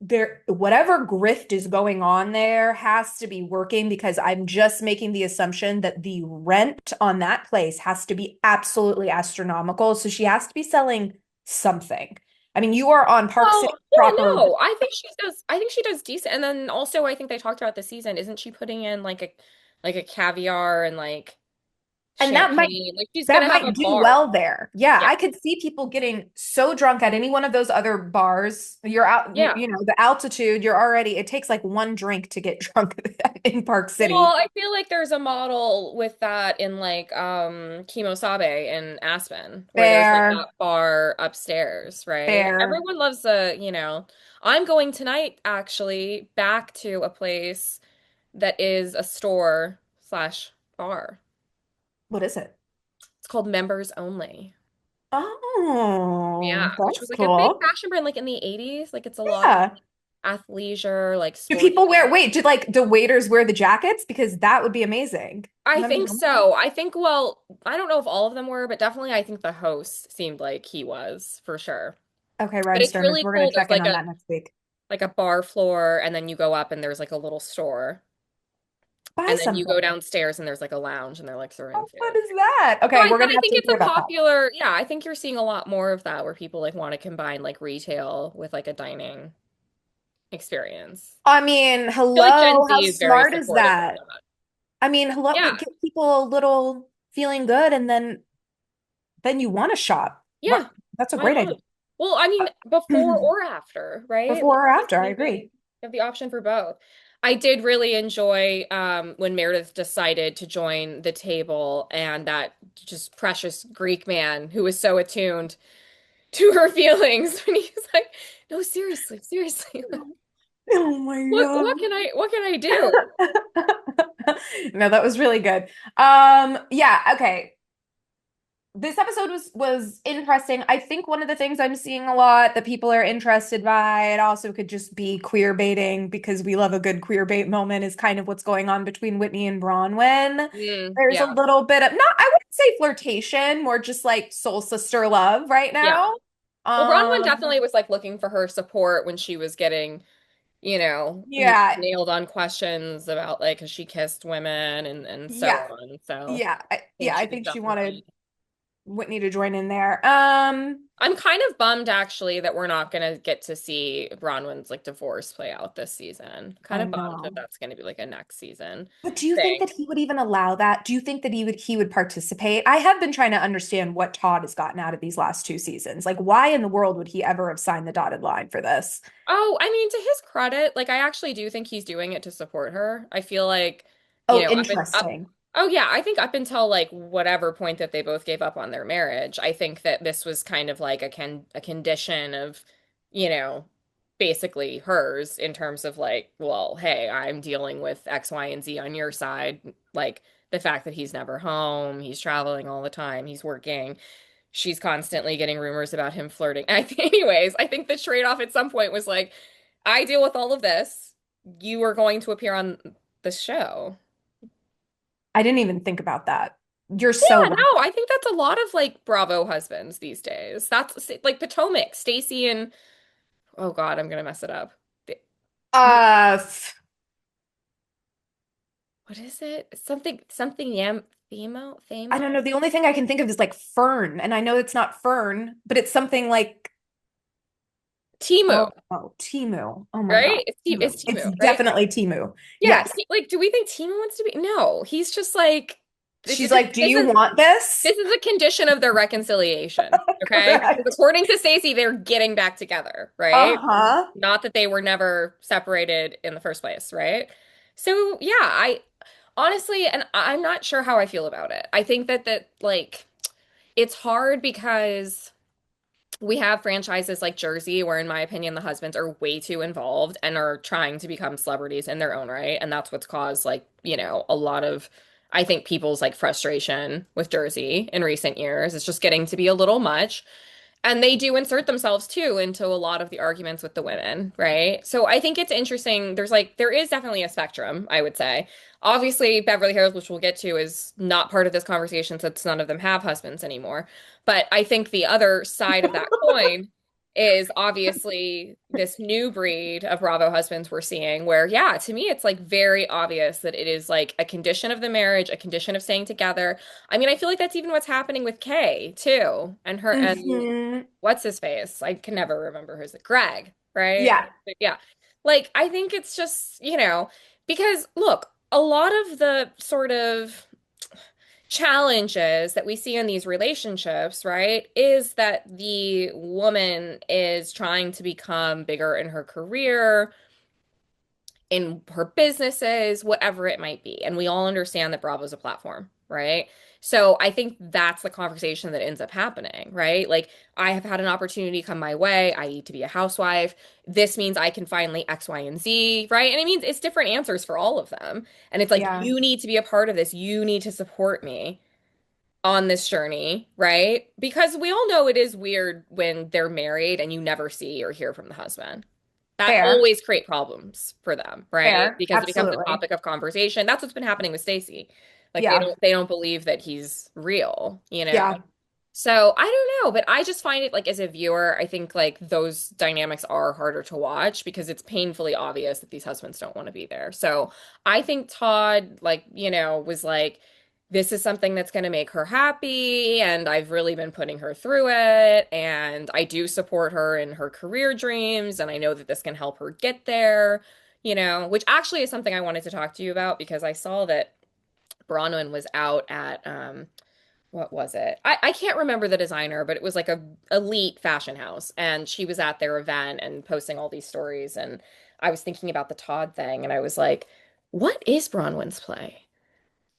there, whatever grift is going on there has to be working because I'm just making the assumption that the rent on that place has to be absolutely astronomical. So she has to be selling something. I mean, you are on Park City Well, yeah, proper. no, I think she does decent. And then also I think they talked about this season. Isn't she putting in like like a caviar and like And that might champagne. Like she's that gonna have might a do bar. well there. Yeah, Yeah. I could see people getting so drunk at any one of those other bars. You're out, Yeah. the altitude, you're already, it takes like one drink to get drunk in Park Well, City. I feel like there's a model with that in like Kimosabe in Aspen, where there's like Fair, that bar upstairs, right? fair. Everyone loves I'm going tonight actually back to a place that is a store slash bar. What is it? It's called Members Only. Oh, Yeah, which was that's like a big cool. fashion brand like in the 80s. Like it's a lot of Yeah. athleisure, like Do people wear, sporty. wait, do waiters wear the jackets? Because that would be amazing. I Members think only? so. I think, well, I don't know if all of them were, but definitely I think the host seemed like he was for sure. Okay, But it's Rhinestoners, really we're going cool. to There's check in on that next week. like a bar floor and then you go up and there's like a little store. Buy And then you go something. downstairs and there's like a lounge and they're like serving How fun food. is that? So Okay, we're going to I have think to it's hear a about that. popular, yeah, I think you're seeing a lot more of that where people like want to combine like retail with like a dining experience. I mean, I feel like Gen hello, Z how is very smart is supportive of that? that. I mean, hello, Yeah. get people a little feeling good and then you want to shop. What? Yeah. That's a Why great idea. not? Well, I mean, before or after, right? Like Before or after, I you agree. have the option for both. I did really enjoy when Meredith decided to join the table and that just precious Greek man who was so attuned to her feelings when he was like, "No, seriously, seriously. Oh my What can I do?" God. No, that was really good. Yeah, okay. This episode was interesting. I think one of the things I'm seeing a lot that people are interested by, it also could just be queer baiting because we love a good queer bait moment, is kind of what's going on between Whitney and Bronwyn. There's a Yeah. little bit of not, I wouldn't say flirtation, more just like soul sister love right Yeah. now. Well, Bronwyn Um, definitely was like looking for her support when she was getting yeah, nailed on questions about like has she kissed women and so yeah, on. So yeah, I think I she was think she wanted definitely. Whitney to join in there. I'm kind of bummed actually that we're not gonna get to see Bronwyn's like divorce play out this season. Kind I of bummed that know. that's gonna be like a next season But do you think thing. that he would even allow that? Do you think that he would participate? I have been trying to understand what Todd has gotten out of these last two seasons. Like, why in the world would he ever have signed the dotted line for this? Oh, I mean, to his credit, like I actually do think he's doing it to support her. I feel like, Oh, up interesting. oh yeah, I think up until like whatever point that they both gave up on their marriage, I think that this was kind of like a condition of, you know, basically hers in terms of like, well, hey, I'm dealing with X, Y, and Z on your side. Like the fact that he's never home, he's traveling all the time, he's working. She's constantly getting rumors about him flirting. Anyways, I think the trade-off at some point was like, I deal with all of this. You are going to appear on the show. I didn't even think about that. You're so Yeah, right. no, I think that's a lot of like Bravo husbands these days. That's like Potomac, Stacy, and oh God, I'm gonna mess it up. The- Uh, f- What is it? Something Yam I don't know. Famo? The only thing I can think of is like Fern, and I know it's not Fern, but it's something like Timu, Timu. Oh my God, right? Timu. It's It's Timu, right? definitely Timu. Yeah, Yes. like, do we think Timu wants to be? No, he's just like She's like, "Do you want this?" this is a condition of their reconciliation, okay? Because Correct. according to Stacey, they're getting back together, right? Uh-huh. Not that they were never separated in the first place, right? So yeah, I honestly, and I'm not sure how I feel about it. I think that like it's hard because we have franchises like Jersey, where, in my opinion, the husbands are way too involved and are trying to become celebrities in their own right. And that's what's caused, like, a lot of, I think, people's like frustration with Jersey in recent years. It's just getting to be a little much. And they do insert themselves too into a lot of the arguments with the women, right? So I think it's interesting. There is definitely a spectrum, I would say. Obviously, Beverly Hills, which we'll get to, is not part of this conversation since none of them have husbands anymore. But I think the other side of that coin is obviously this new breed of Bravo husbands we're seeing, where, yeah, to me, it's like very obvious that it is like a condition of the marriage, a condition of staying together. I mean, I feel like that's even what's happening with Kay too, and her and Hmm. what's his face? I can never remember who's it. Greg, right? Yeah. Yeah. Like, I think it's just, because look. a lot of the sort of challenges that we see in these relationships, right, is that the woman is trying to become bigger in her career, in her businesses, whatever it might be. And we all understand that Bravo's a platform, right? So I think that's the conversation that ends up happening, right? Like, I have had an opportunity come my way. I need to be a housewife. This means I can finally X, Y, and Z, right? And it means it's different answers for all of them. And it's like, Yeah. you need to be a part of this. You need to support me on this journey, right? Because we all know it is weird when they're married and you never see or hear from the husband. That Fair. always create problems for them, right? Fair. Because it becomes a Absolutely. topic of conversation. That's what's been happening with Stacey. Like Yeah. they don't believe that he's real, you know? Yeah. So I don't know, but I just find it like as a viewer, I think like those dynamics are harder to watch because it's painfully obvious that these husbands don't want to be there. So I think Todd, like, was like, this is something that's going to make her happy. And I've really been putting her through it. And I do support her in her career dreams. And I know that this can help her get there, which actually is something I wanted to talk to you about because I saw that Bronwyn was out at, what was it? I can't remember the designer, but it was like a elite fashion house. And she was at their event and posting all these stories. And I was thinking about the Todd thing. And I was like, what is Bronwyn's play?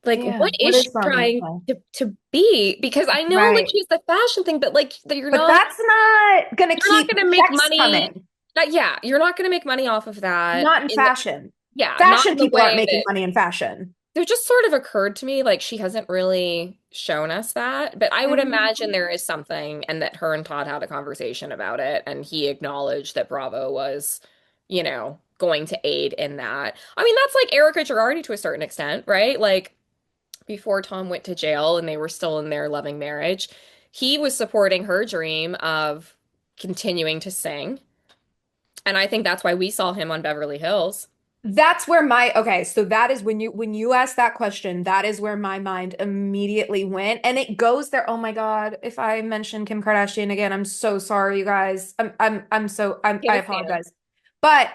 Like, Yeah. what What is is she Bronwyn's trying plan? to be? Because I know like Right. she's the fashion thing, but like But that's not gonna you're not keep gonna make checks money. coming. Yeah, you're not gonna make money off of that Not in in the, fashion. yeah, not Fashion in the people aren't way making that money in fashion. it just sort of occurred to me like she hasn't really shown us that. But I would imagine Mhm. there is something and that her and Todd had a conversation about it and he acknowledged that Bravo was, going to aid in that. I mean, that's like Erica Girardi to a certain extent, right? Like before Tom went to jail and they were still in their loving marriage, he was supporting her dream of continuing to sing. And I think that's why we saw him on Beverly Hills. That's where my okay, so that is when you asked that question, that is where my mind immediately went. And it goes there. Oh my God, if I mention Kim Kardashian again, I'm so sorry, you guys. I Can't stand. apologize. But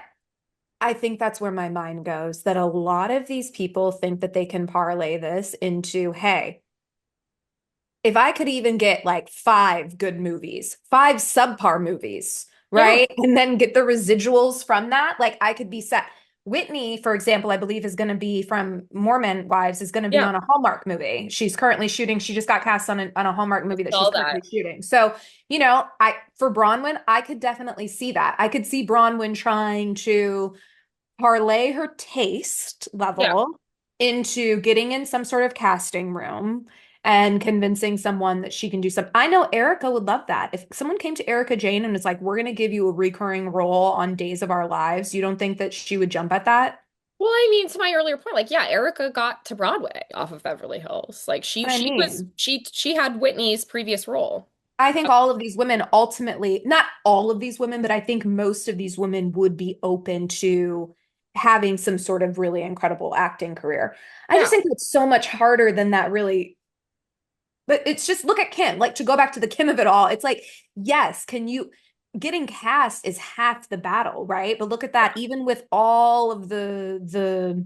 I think that's where my mind goes, that a lot of these people think that they can parlay this into, hey, if I could even get like five good movies, five subpar movies, Yeah, right? And then get the residuals from that, like I could be set. Whitney, for example, I believe is going to be from Mormon Wives, is going to be yeah, on a Hallmark movie. She's currently shooting. She just got cast on a Hallmark movie that she's all currently that. shooting. So, I for Bronwyn, I could definitely see that. I could see Bronwyn trying to parlay her taste Yeah. level into getting in some sort of casting room and convincing someone that she can do something. I know Erica would love that. If someone came to Erica Jane and was like, we're going to give you a recurring role on Days of Our Lives, you don't think that she would jump at that? Well, I mean, to my earlier point, like, yeah, Erica got to Broadway off of Beverly Hills. Like What I mean, she had Whitney's previous role. I think all of these women ultimately, not all of these women, but I think most of these women would be open to having some sort of really incredible acting career. I just Yeah. think it's so much harder than that, really. But it's just look at Kim, like to go back to the Kim of it all. It's like, yes, getting cast is half the battle, right? But look at Yeah. that, even with all of the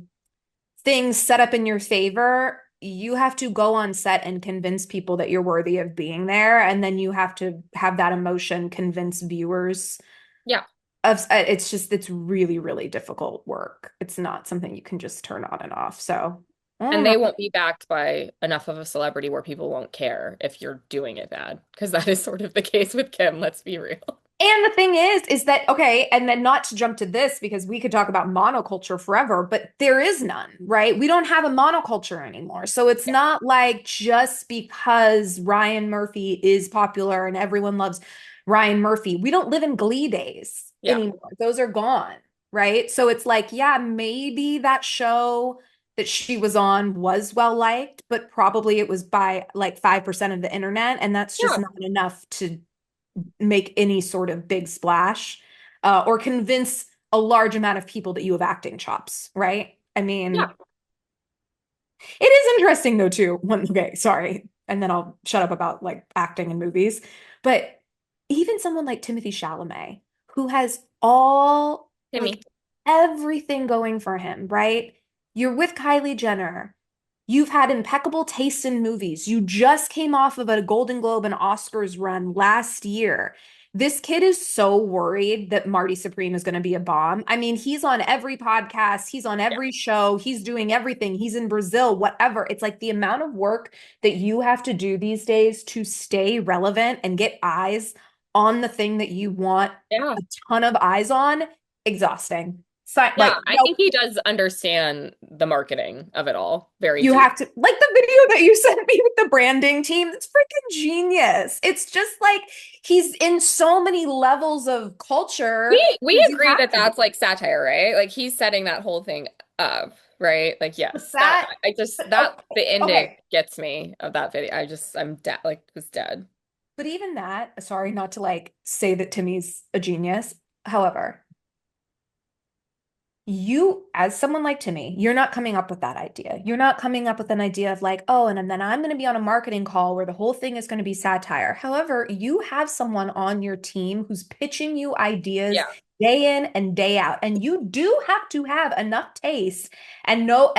things set up in your favor, you have to go on set and convince people that you're worthy of being there. And then you have to have that emotion convince viewers Yeah. of it's really, really difficult work. It's not something you can just turn on and off. So I don't And know. they won't be backed by enough of a celebrity where people won't care if you're doing it bad. Because that is sort of the case with Kim, let's be real. And the thing is that, okay, and then not to jump to this because we could talk about monoculture forever, but there is none, right? We don't have a monoculture anymore. So it's Yeah. not like just because Ryan Murphy is popular and everyone loves Ryan Murphy, we don't live in Glee days Yeah. anymore. Those are gone, right? So it's like, yeah, maybe that show that she was on was well liked, but probably it was by like 5% of the internet, and that's just Yeah. not enough to make any sort of big splash or convince a large amount of people that you have acting chops, right? I Yeah. mean, it is interesting though too. Okay, sorry, and then I'll shut up about like acting in movies. But even someone like Timothy Chalamet, who has all like Timmy. everything going for him, right? You're with Kylie Jenner. You've had impeccable taste in movies. You just came off of a Golden Globe and Oscars run last year. This kid is so worried that Marty Supreme is going to be a bomb. I mean, he's on every podcast, he's on Yeah. every show, he's doing everything. He's in Brazil, whatever. It's like the amount of work that you have to do these days to stay relevant and get eyes on the thing that you want Yeah. a ton of eyes on, exhausting. Yeah, Like, I no, think he does understand the marketing of it all very you deep. have to, like the video that you sent me with the branding team, it's freaking genius. It's just like he's in so many levels of culture We because you agree have that to be. that's like satire, right? Like he's setting that whole thing up, right? Like But yes, that that, I just but that okay, the ending okay. gets me of that video. I'm dead, like was dead. But even that, sorry not to like say that Timmy's a genius. However, you, as someone like Timmy, you're not coming up with that idea. You're not coming up with an idea of like, oh, and then I'm going to be on a marketing call where the whole thing is going to be satire. However, you have someone on your team who's pitching you ideas Yeah. day in and day out. And you do have to have enough taste and know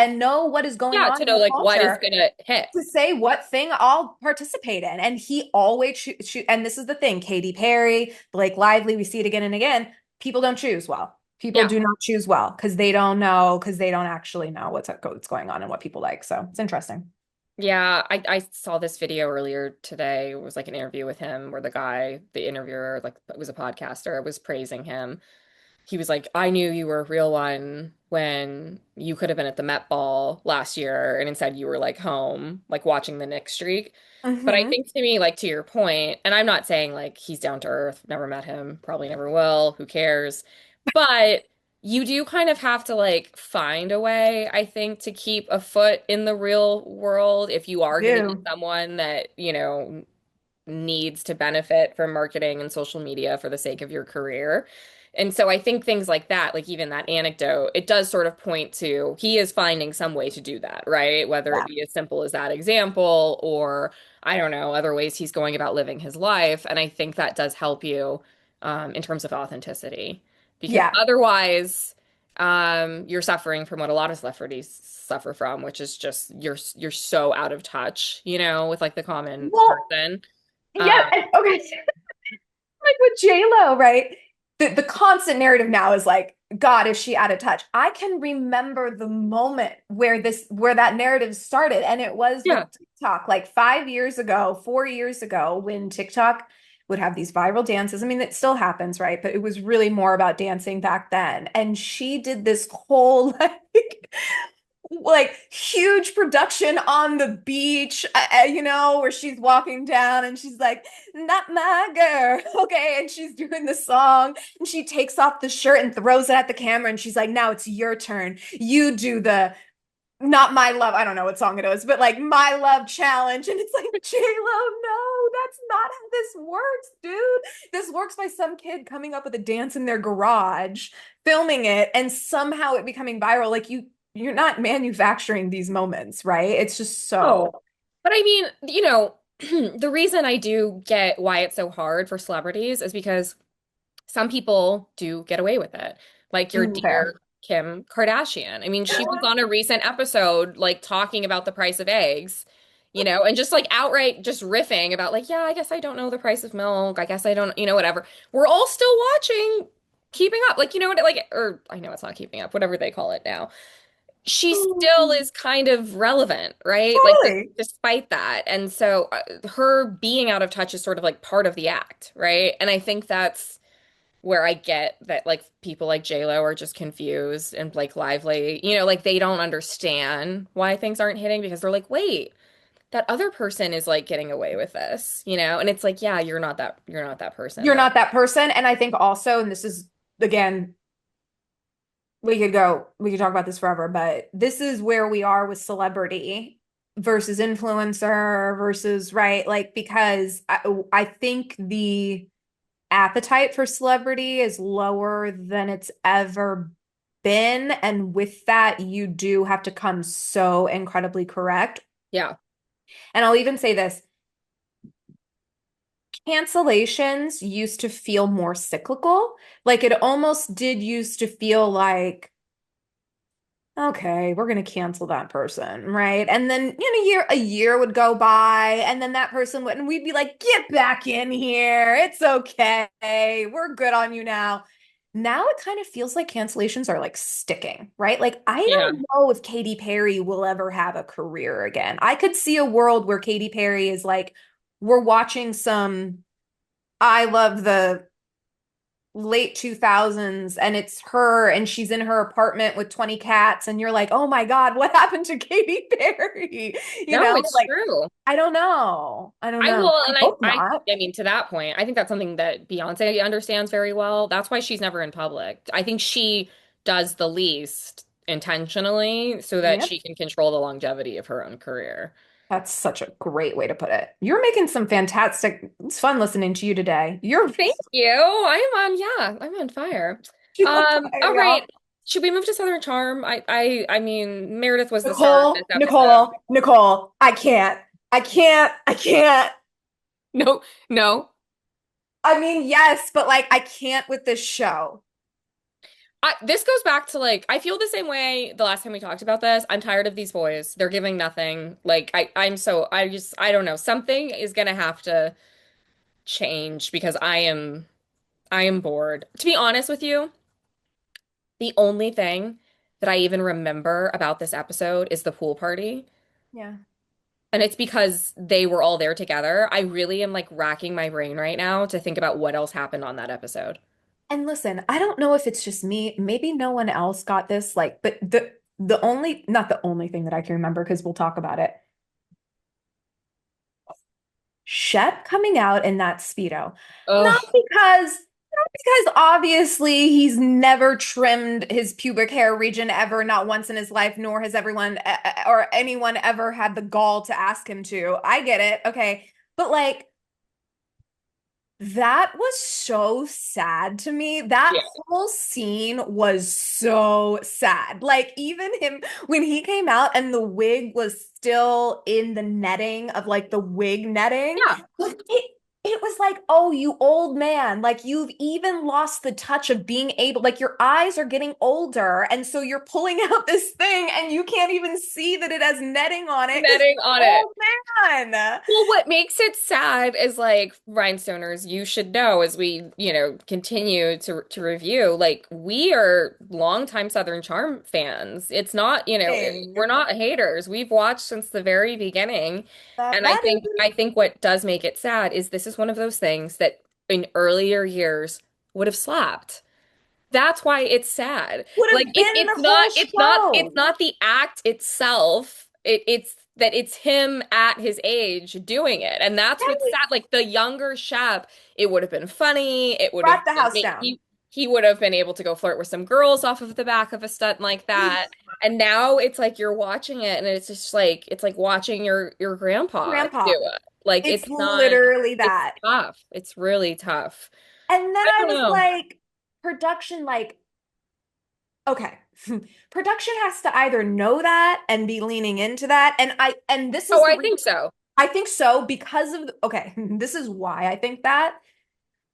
what is going Yeah, on to in know the like what is culture gonna hit. to say what thing I'll participate in. And he always shoot, and this is the thing, Katy Perry, Blake Lively, we see it again and again. People don't choose well. People Yeah. do not choose well because they don't know, because they don't actually know what's going on and what people like. So it's interesting. Yeah, I saw this video earlier today. It was like an interview with him where the guy, the interviewer, like was a podcaster, was praising him. He was like, I knew you were a real one when you could have been at the Met Ball last year, and instead you were like home, like watching the Knicks streak. But I Hmm. think to me, like to your point, and I'm not saying like he's down to earth, never met him, probably never will, who cares? But you do kind of have to like find a way, I think, to keep a foot in the real world if you are going to be Do. someone that, needs to benefit from marketing and social media for the sake of your career. And so I think things like that, like even that anecdote, it does sort of point to he is finding some way to do that, right? Whether it Yeah. be as simple as that example or I don't know, other ways he's going about living his life. And I think that does help you in terms of authenticity. Because Yeah. otherwise, you're suffering from what a lot of celebrities suffer from, which is just you're so out of touch, with like the common Well, person. yeah. Um, And, okay. Like with J-Lo, right? The constant narrative now is like, God, is she out of touch? I can remember the moment where that narrative started, and it was with yeah. TikTok, like 5 years ago, 4 years ago, when TikTok would have these viral dances. I mean, it still happens, right? But it was really more about dancing back then. And she did this whole like huge production on the beach, where she's walking down and she's like, not my girl. Okay. And she's doing the song and she takes off the shirt and throws it at the camera. And she's like, now it's your turn. You do the not my love. I don't know what song it is, but like my love challenge. And it's like, J-Lo, no, that's not how this works, dude. This works by some kid coming up with a dance in their garage, filming it, and somehow it becoming viral. Like you're not manufacturing these moments, right? It's just Oh, so but I mean, the reason I do get why it's so hard for celebrities is because some people do get away with it. Like your fair. dear Kim Kardashian. I mean, she was on a recent episode like talking about the price of eggs, and just like outright just riffing about like, yeah, I guess I don't know the price of milk. I guess I don't, whatever. We're all still watching Keeping Up. Like, what, like, or I know it's not Keeping Up, whatever they call it now. She still is kind of relevant, right? Like, Totally. despite that. And so her being out of touch is sort of like part of the act, right? And I think that's where I get that like people like J-Lo are just confused and Blake Lively, like they don't understand why things aren't hitting because they're like, wait, that other person is like getting away with this, And it's like, yeah, you're not that person, You're but not that person. And I think also, and this is again, we could talk about this forever, but this is where we are with celebrity versus influencer versus, right? Like, because I think the appetite for celebrity is lower than it's ever been. And with that, you do have to come so incredibly correct. yeah. And I'll even say this, cancellations used to feel more cyclical. Like it almost did used to feel like, okay, we're gonna cancel that person, right? And then a year would go by, and then that person would, and we'd be like, get back in here. It's okay. We're good on you now. Now it kind of feels like cancellations are like sticking, right? Like I Yeah. don't know if Katy Perry will ever have a career again. I could see a world where Katy Perry is like, we're watching some I love the late 2000s and it's her and she's in her apartment with 20 cats and you're like, "Oh my God, what happened to Katy Perry?" No, it's Like true. I don't know. I don't I know. will, I and hope not. I mean, to that point, I think that's something that Beyonce understands very well. That's why she's never in public. I think she does the least intentionally so that Yep. she can control the longevity of her own career. That's such a great way to put it. You're making some fantastic, it's fun listening to you today. You're Thank you. Yeah, I'm on fire. you're firing All off. right. Should we move to Southern Charm? I mean, Meredith was the star of this Nicole, episode. Nicole, Nicole, I can't. I can't. No, no. I mean, yes, but like I can't with this show. This goes back to like I feel the same way the last time we talked about this. I'm tired of these boys. They're giving nothing. Like I don't know. Something is gonna have to change because I am bored. To be honest with you, the only thing that I even remember about this episode is the pool party. Yeah. And it's because they were all there together. I really am like racking my brain right now to think about what else happened on that episode. And listen, I don't know if it's just me, maybe no one else got this, like, but the only not the only thing that I can remember, because we'll talk about it. Shep coming out in that speedo. Not Oh, because obviously he's never trimmed his pubic hair region ever, not once in his life, nor has everyone or anyone ever had the gall to ask him to. I get it. Okay. But like that was so sad to me. That yeah. whole scene was so sad. Like, even him, when he came out and the wig was still in the netting of like the wig netting, Yeah. like, it was like, oh, you old man. Like, you've even lost the touch of being able, like, your eyes are getting older. And so you're pulling out this thing and you can't even see that it has netting on it because Netting on it. old man. Well, what makes it sad is like Rhinestoners, you should know as we, continue to review, like we are longtime Southern Charm fans. It's not, we're Dang. not haters. We've watched since the very beginning. That And that I is think what does make it sad is this is one of those things that in earlier years would have slapped. That's why it's sad. would Like have been the whole it's show. not the act itself. It's that it's him at his age doing it. And that's what's Right. sad. Like the younger Shep, it would have been funny. It would have Brought the been house down. he would have been able to go flirt with some girls off of the back of a stunt like that. And now it's like you're watching it and it's just like it's like watching your grandpa do Grandpa. it. Like It's it's not literally it's that. tough. It's really tough. And then I I don't was know. like, production, like, okay. Production has to either know that and be leaning into that. And this Oh, is the I reason think so. I think so because of, okay, this is why I think that.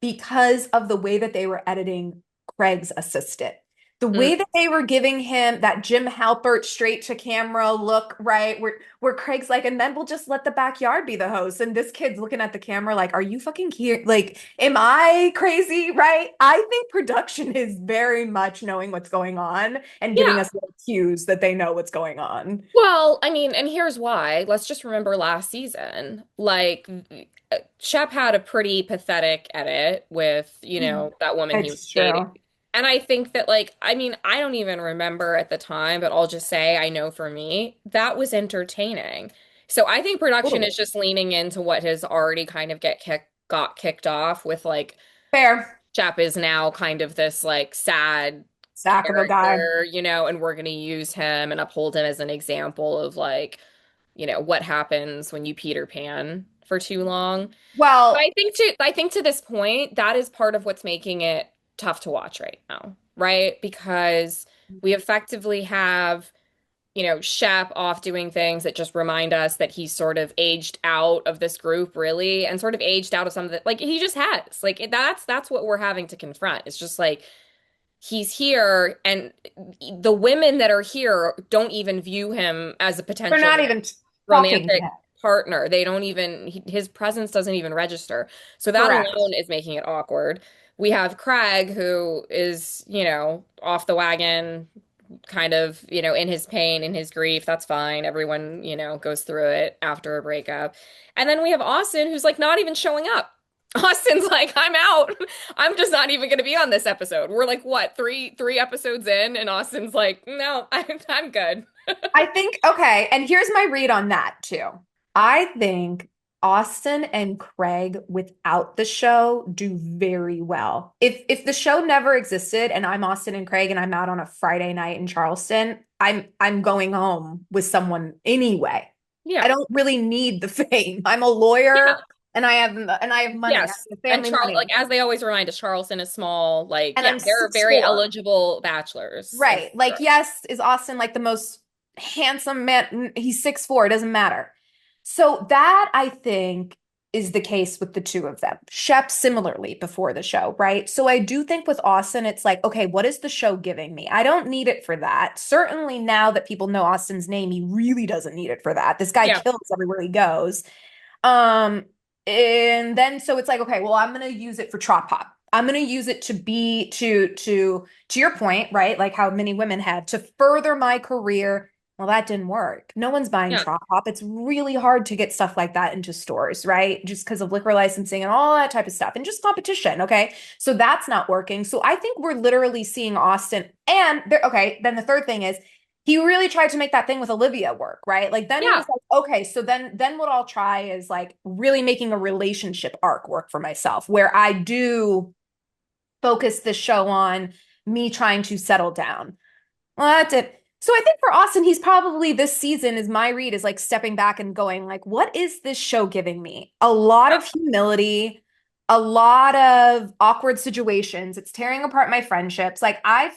Because of the way that they were editing Craig's assistant. The Mm. way that they were giving him that Jim Halpert straight to camera look, right? Where Craig's like, and then we'll just let the backyard be the host. And this kid's looking at the camera like, are you fucking here? Like, am I crazy? Right? I think production is very much knowing what's going on and giving Yeah. us little cues that they know what's going on. Well, I mean, and here's why. Let's just remember last season. Like, Shep had a pretty pathetic edit with, that woman he was It's dating. true. And I think that, like, I mean, I don't even remember at the time, but I'll just say I know for me, that was entertaining. So I think production Totally. is just leaning into what has already kind of got kicked off with, like, Fair. Shep is now kind of this, like, sad Sack of a guy. character, and we're going to use him and uphold him as an example of like, what happens when you Peter Pan for too long. But Well, I think to this point, that is part of what's making it tough to watch right now, right? Because we effectively have, Shep off doing things that just remind us that he's sort of aged out of this group, really, and sort of aged out of some of the like he just has. Like that's what we're having to confront. It's just like he's here, and the women that are here don't even view him as a They're not potential even talking to romantic him. partner. They don't even, his presence doesn't even register. So that Correct. alone is making it awkward. We have Craig, who is, off the wagon, kind of, in his pain, in his grief. That's fine. Everyone, goes through it after a breakup. And then we have Austin, who's like not even showing up. Austin's like, I'm out. I'm just not even going to be on this episode. We're like, what, three episodes in, and Austin's like, no, I'm good. I think, okay, and here's my read on that too. I think Austin and Craig without the show do very well. If the show never existed and I'm Austin and Craig and I'm out on a Friday night in Charleston, I'm going home with someone anyway. I Yeah. don't really need the fame. I'm a Yeah. lawyer and I have money. I Yes. have And family Charles, like money. as they always remind us, Charleston is small. Like, And yeah, I'm they're six very four. eligible bachelors in Right. Like, New yes, is Austin like the most handsome man? He's 6'4", it doesn't matter. So that I think is the case with the two of them. Shep similarly before the show, right? So I do think with Austin, it's like, okay, what is the show giving me? I don't need it for that. Certainly now that people know Austin's name, he really doesn't need it for that. This guy Yeah. kills everywhere he goes. Um, and then so it's like, okay, well, I'm gonna use it for Trop Pop. I'm gonna use it to be to your point, right? Like how many women have to further my career. Well, that didn't work. No one's buying Yeah. Trop Pop. It's really hard to get stuff like that into stores, right? Just because of liquor licensing and all that type of stuff and just competition. Okay. So that's not working. So I think we're literally seeing Austin and there, okay, then the third thing is he really tried to make that thing with Olivia work, right? Like then he Yeah. was like, okay, so then what I'll try is like really making a relationship arc work for myself where I do focus the show on me trying to settle down. Well, that's it. So I think for Austin, he's probably this season is my read is like stepping back and going like, what is this show giving me? A lot Yeah. of humility, a lot of awkward situations. It's tearing apart my friendships. Like I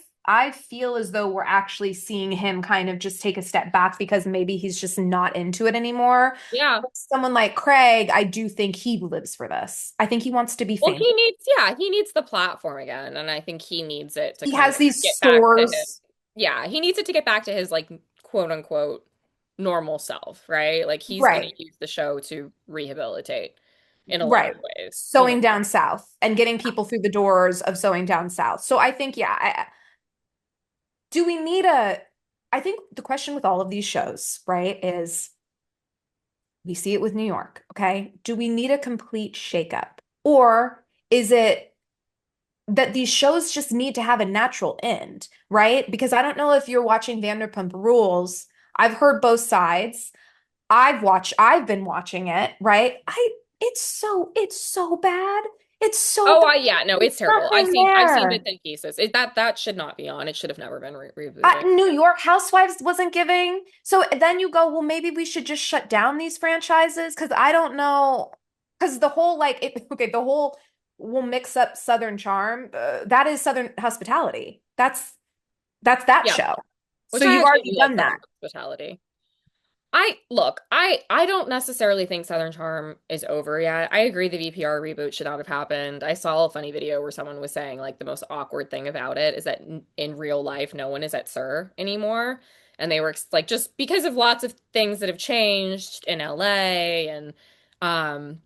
feel as though we're actually seeing him kind of just take a step back because maybe he's just not into it anymore. Yeah. But someone like Craig, I do think he lives for this. I think he wants to be Well, famous. he needs the platform again, and I think he needs it to He kind has of these get back to his, stores. yeah, he needs it to get back to his like quote unquote normal self, right? Like he's going Right. to use the show to rehabilitate in a lot Right. of ways, Sewing down south and getting people through the doors of sewing down south. So I think, yeah, do we need a, I think the question with all of these shows, right, is we see it with New York, okay? Do we need a complete shakeup? Or is it that these shows just need to have a natural end, right? Because I don't know if you're watching Vanderpump Rules. I've heard both sides. I've been watching it, right? It's so bad. It's so Oh, bad. yeah, no, There's it's terrible. I've nothing seen I've seen bits there. and pieces. That should not be on. It should have never been rebooted. New York Housewives wasn't giving. So then you go, well, maybe we should just shut down these franchises because I don't know. Because the whole okay, the whole we'll mix up Southern Charm. That is Southern Hospitality. That's that Yeah, show. So which I you've actually already do like done Southern that. Hospitality. I don't necessarily think Southern Charm is over yet. I agree the VPR reboot should not have happened. I saw a funny video where someone was saying like the most awkward thing about it is that in real life no one is at Sir anymore. And they were like just because of lots of things that have changed in LA, and um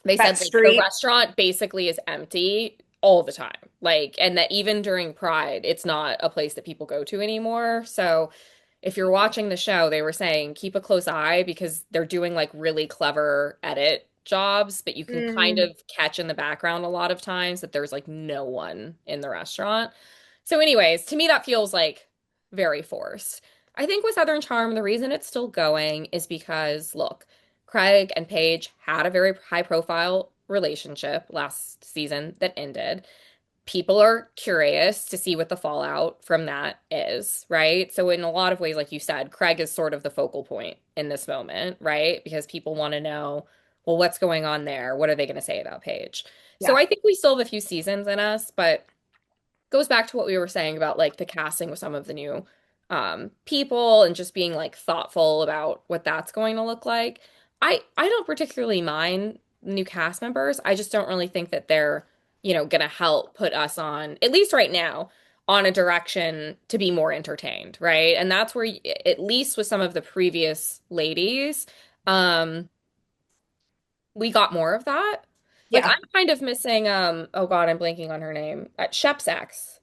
they That said like the street. restaurant basically is empty all the time. Like, and that even during Pride, it's not a place that people go to anymore. So if you're watching the show, they were saying keep a close eye because they're doing like really clever edit jobs, but you can kind Mm. of catch in the background a lot of times that there's like no one in the restaurant. So, anyways, to me, that feels like very forced. I think with Southern Charm, the reason it's still going is because, look, Craig and Paige had a very high profile relationship last season that ended. People are curious to see what the fallout from that is, right? So, in a lot of ways, like you said, Craig is sort of the focal point in this moment, right? Because people want to know, well, what's going on there? What are they going to say about Paige? So, Yeah. I think we still have a few seasons in us, but goes back to what we were saying about like the casting with some of the new people and just being like thoughtful about what that's going to look like. I don't particularly mind new cast members. I just don't really think that they're, gonna help put us on, at least right now, on a direction to be more entertained, right? And that's where, at least with some of the previous ladies, um, we got more of that. Like Yeah. I'm kind of missing, oh God, I'm blanking on her name. Shep's ex.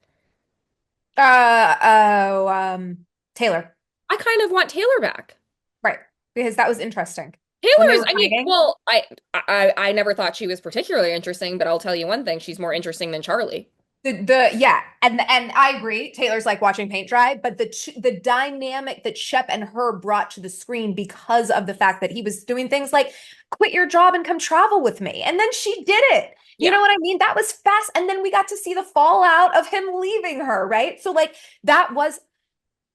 Oh, Taylor. I kind of want Taylor back. Right. Because that was interesting when they Taylor's, were I mean, fighting. well, I never thought she was particularly interesting, but I'll tell you one thing, she's more interesting than Charlie. The yeah, and I agree. Taylor's like watching paint dry, but the dynamic that Shep and her brought to the screen because of the fact that he was doing things like quit your job and come travel with me, and then she did it. You Yeah. know what I mean? That was fast, and then we got to see the fallout of him leaving her, right? So like that was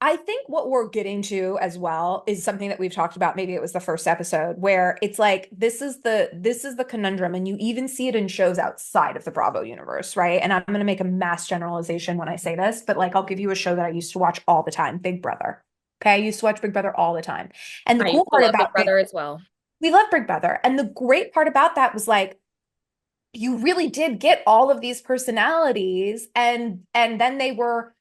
I think what we're getting to as well is something that we've talked about. Maybe it was the first episode where it's like this is the conundrum, and you even see it in shows outside of the Bravo universe, right? And I'm going to make a mass generalization when I say this, but like I'll give you a show that I used to watch all the time, Big Brother. Okay, I used to watch Big Brother all the time, and the I cool used to part love Big about Big Brother as well. we love Big Brother, and the great part about that was like you really did get all of these personalities, and then they were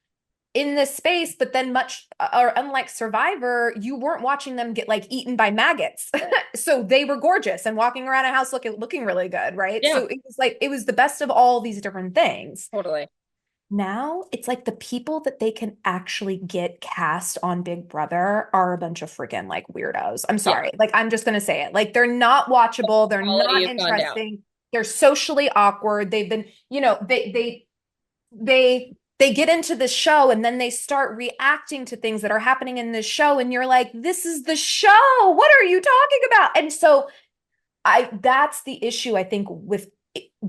in this space, but then much or unlike Survivor, you weren't watching them get like eaten by maggots. So they were gorgeous and walking around a house looking really good, right? Yeah, So it was like it was the best of all these different things. totally. Now it's like the people that they can actually get cast on Big Brother are a bunch of freaking like weirdos. I'm Yeah, sorry. Like I'm just gonna say it. Like they're not watchable, they're quality not has gone down. interesting, they're socially awkward. They've been, they get into the show and then they start reacting to things that are happening in this show and you're like, this is the show, what are you talking about? And so I that's the issue I think with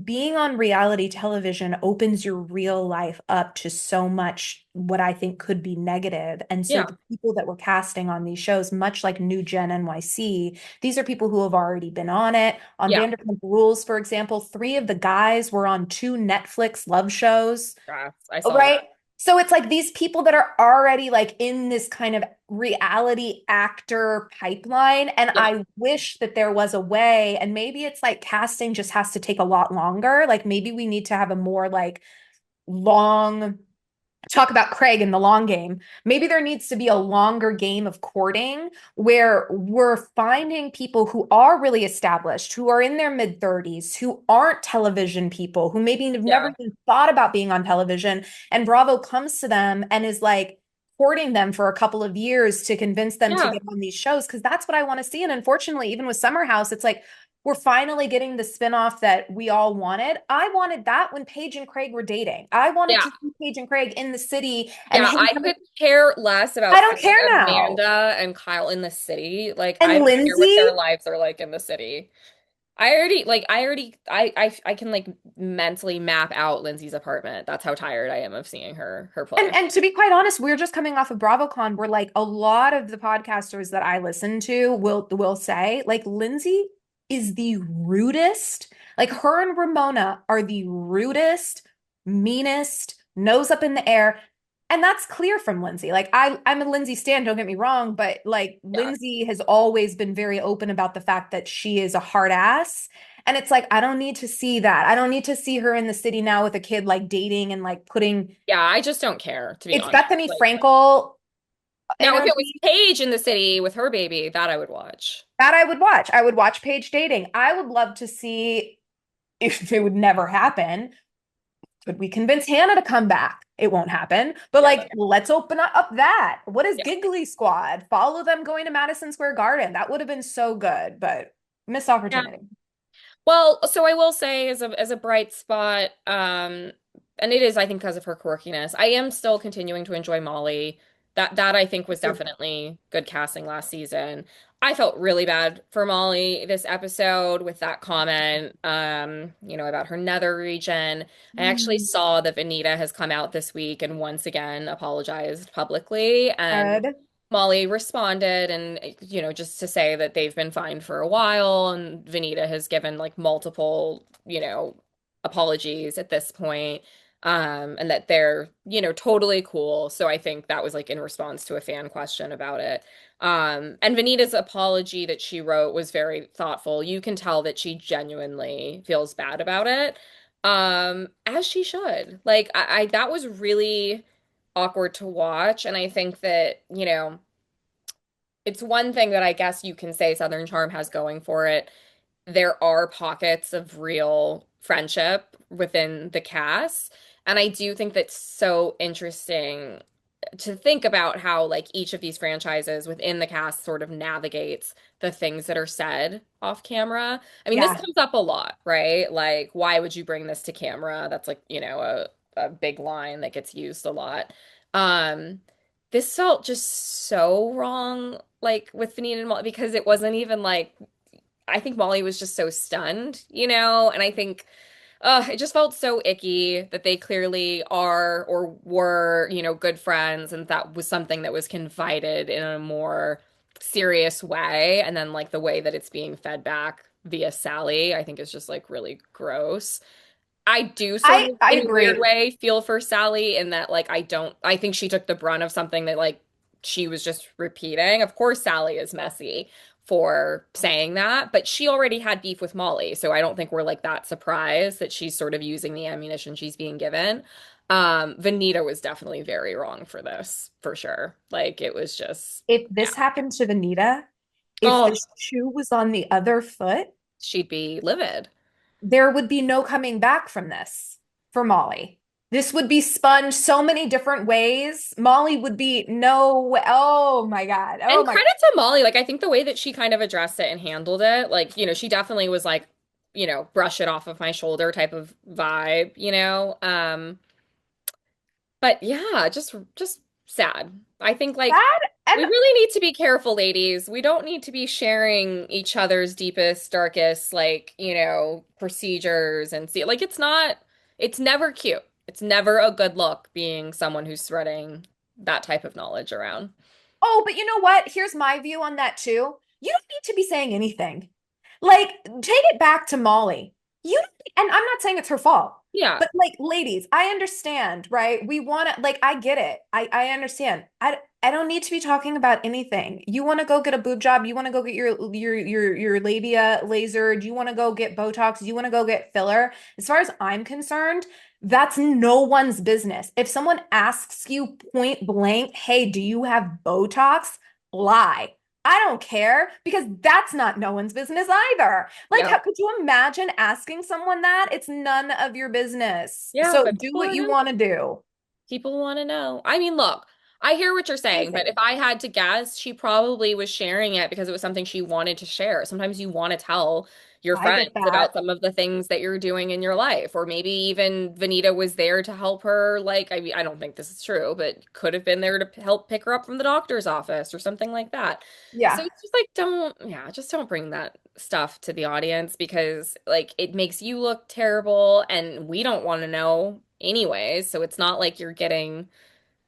being on reality television opens your real life up to so much what I think could be negative. And so Yeah, the people that we're casting on these shows, much like New Gen NYC, these are people who have already been on it. On yeah. Vanderpump Rules, for example, three of the guys were on two Netflix love shows. Yes, I saw that. Right. So it's like these people that are already like in this kind of reality actor pipeline. And Yeah, I wish that there was a way, and maybe it's like casting just has to take a lot longer. Like maybe we need to have a more like long talk about Craig in the long game. Maybe there needs to be a longer game of courting where we're finding people who are really established, who are in their mid 30s, who aren't television people, who maybe have never yeah, even thought about being on television. And Bravo comes to them and is like, courting them for a couple of years to convince them to yeah, get on these shows because that's what I want to see. And unfortunately, even with Summer House, it's like we're finally getting the spinoff that we all wanted. I wanted that when Paige and Craig were dating. I wanted yeah. to see Paige and Craig in the city and Yeah, him I coming. could care less about I don't seeing care now. Amanda and Kyle in the city. Like, I And don't care what their Lindsay, lives are like in the city. I can like mentally map out Lindsay's apartment. That's how tired I am of seeing her and play. and to be quite honest, we're just coming off of BravoCon where like a lot of the podcasters that I listen to will say like Lindsay is the rudest. Like her and Ramona are the rudest, meanest, nose up in the air. And that's clear from Lindsay. Like I'm a Lindsay stan, don't get me wrong, but like Yeah. Lindsay has always been very open about the fact that she is a hard ass. And it's like, I don't need to see that. I don't need to see her in the city now with a kid like dating and like putting Yeah, I just don't care, to be it's honest. Bethany Like, Frankel now if it was energy Paige in the city with her baby, that I would watch. that I would watch. I would watch Paige dating. I would love to see if it would never happen. Could we convince Hannah to come back? It won't happen. But Yeah, like, let's open up that. What is yeah. Giggly Squad? Follow them going to Madison Square Garden. That would have been so good, but missed Yeah. opportunity. Well, so I will say as a bright spot, and it is, I think, because of her quirkiness. I am still continuing to enjoy Molly. That I think was definitely good casting last season. I felt really bad for Molly this episode with that comment, about her nether region. I actually Mm, saw that Vanita has come out this week and once again apologized publicly, and good. Molly responded and, just to say that they've been fined for a while and Vanita has given like multiple, apologies at this point. And that they're, totally cool. So I think that was like in response to a fan question about it. And Vanita's apology that she wrote was very thoughtful. You can tell that she genuinely feels bad about it. As she should. Like I that was really awkward to watch, and I think that, it's one thing that I guess you can say Southern Charm has going for it. There are pockets of real friendship within the cast, and I do think that's so interesting to think about how like each of these franchises within the cast sort of navigates the things that are said off camera. I mean, this Yeah. comes up a lot, right? Like, why would you bring this to camera? That's like, a big line that gets used a lot. Um, this felt just so wrong, like with Fanine and Molly, because it wasn't even like I think Molly was just so stunned, and I think it just felt so icky that they clearly are or were, good friends, and that was something that was confided in a more serious way. And then, like, the way that it's being fed back via Sally, I think is just like really gross. I do sort of, I in a weird agree. way, feel for Sally in that, like, I think she took the brunt of something that, like, she was just repeating. Of course, Sally is messy for saying that, but she already had beef with Molly. So I don't think we're like that surprised that she's sort of using the ammunition she's being given. Vanita was definitely very wrong for this, for sure. Like, it was just, If yeah. this happened to Vanita, if Oh, the shoe was on the other foot, she'd be livid. there would be no coming back from this for Molly. This would be spun so many different ways. Molly would be no, oh my God. Oh And my, credit to Molly, like I think the way that she kind of addressed it and handled it, like, she definitely was like, brush it off of my shoulder type of vibe, but yeah, just sad. I think like that. we And really need to be careful, ladies. We don't need to be sharing each other's deepest, darkest, like, procedures and see like it's never cute. It's never a good look being someone who's spreading that type of knowledge around. oh, but you know what? Here's my view on that too. You don't need to be saying anything. Like, take it back to Molly. You and I'm not saying it's her fault, Yeah. but like, ladies, I understand, right? We want to, like, I get it. I understand. I don't need to be talking about anything. You want to go get a boob job? You want to go get your labia lasered? You want to go get Botox? You want to go get filler? As far as I'm concerned, that's no one's business. If someone asks you point blank, hey, do you have Botox? Lie. I don't care because that's not no one's business either. Like, Yeah. how could you imagine asking someone that? It's none of your business. Yeah, So but do people what want to you know. want to do. People want to know. I mean, look, I hear what you're saying, but if Amazing. I had to guess, she probably was sharing it because it was something she wanted to share. Sometimes you want to tell your I friends get that. about some of the things that you're doing in your life, or maybe even Vanita was there to help her. Like, I mean, I don't think this is true, but could have been there to help pick her up from the doctor's office or something like that. So Yeah. it's just like, yeah, just don't bring that stuff to the audience because, like, it makes you look terrible and we don't want to know anyways. So it's not like you're getting,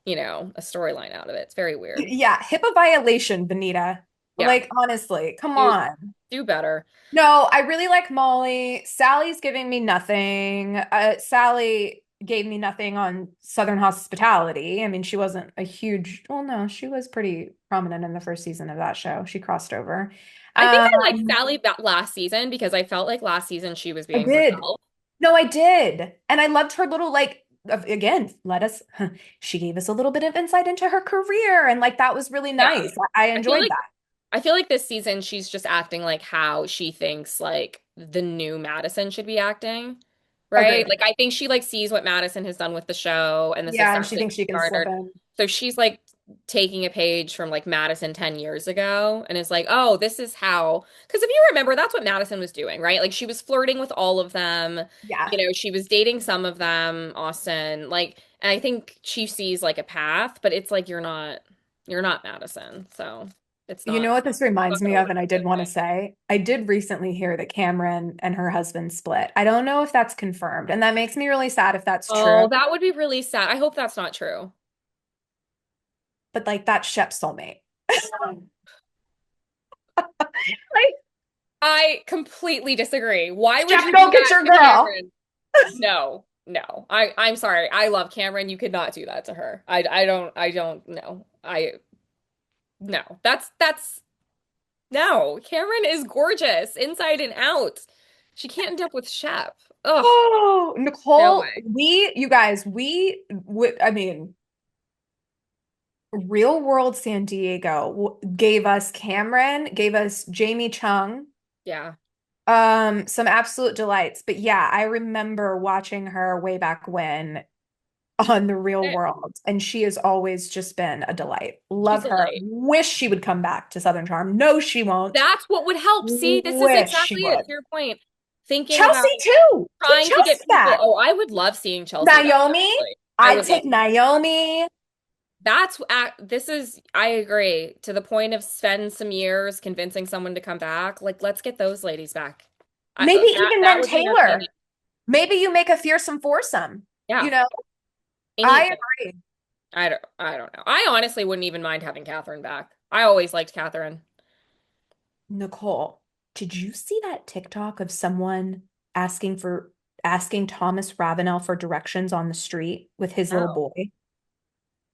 a storyline out of it. It's very weird. Yeah. HIPAA violation, Benita. Yeah, Like, honestly, come do on. do better. No, I really like Molly. Sally's giving me nothing. Sally gave me nothing on Southern Hospitality. I mean, she wasn't a huge, well, no, she was pretty prominent in the first season of that show. She crossed over. I think I liked Um, Sally last season because I felt like last season she was I being did. herself. No, I did. And I loved her little again, she gave us a little bit of insight into her career and like that was really Yeah. nice. I I feel enjoyed like that. I feel like this season she's just acting like how she thinks like the new Madison should be acting, right? Agreed. Like I think she like sees what Madison has done with the show and the Yeah, and success she that thinks she she's can slip garnered. in. So she's like taking a page from like Madison 10 years ago and is like, "Oh, this is how." Because if you remember, that's what Madison was doing, right? Like she was flirting with all of them. Yeah. She was dating some of them, Austin. Like, and I think she sees like a path, but it's like you're not Madison. So it's You not know what this reminds not me gonna of, work and I the did same want to way. say, I did recently hear that Cameron and her husband split. I don't know if that's confirmed, and that makes me really sad if that's true. Oh, that would be really sad. I hope that's not true. But like that's Shep's soulmate. Like, I completely disagree. Why would Shep, you go do get that your to girl. Cameron? No, no. I'm sorry. I love Cameron. You could not do that to her. I don't know. No. That's no. Cameron is gorgeous inside and out. She can't end up with Shep. Ugh, Oh, no Nicole, way. you guys, I mean, Real World San Diego gave us Cameron, gave us Jamie Chung, Yeah. some absolute delights. But yeah, I remember watching her way back when on the Real Eh, World, and she has always just been a delight. She's Love a her. light. Wish she would come back to Southern Charm. No, she won't. That's what would help. See, this is Wish she exactly it. would. To your point. Thinking about Chelsea too. Take trying to get Chelsea people. back. Oh, I would love seeing Chelsea back, Naomi, actually. I I'd would love. take Naomi. This is, I agree. To the point of spend some years convincing someone to come back. Like, let's get those ladies back. Maybe That even that then would be entertaining. Taylor. Maybe you make a fearsome foursome. You Yeah, know, I anything. agree. I don't know. I honestly wouldn't even mind having Catherine back. I always liked Catherine. Nicole, did you see that TikTok of someone asking for asking Thomas Ravenel for directions on the street with his little No, boy?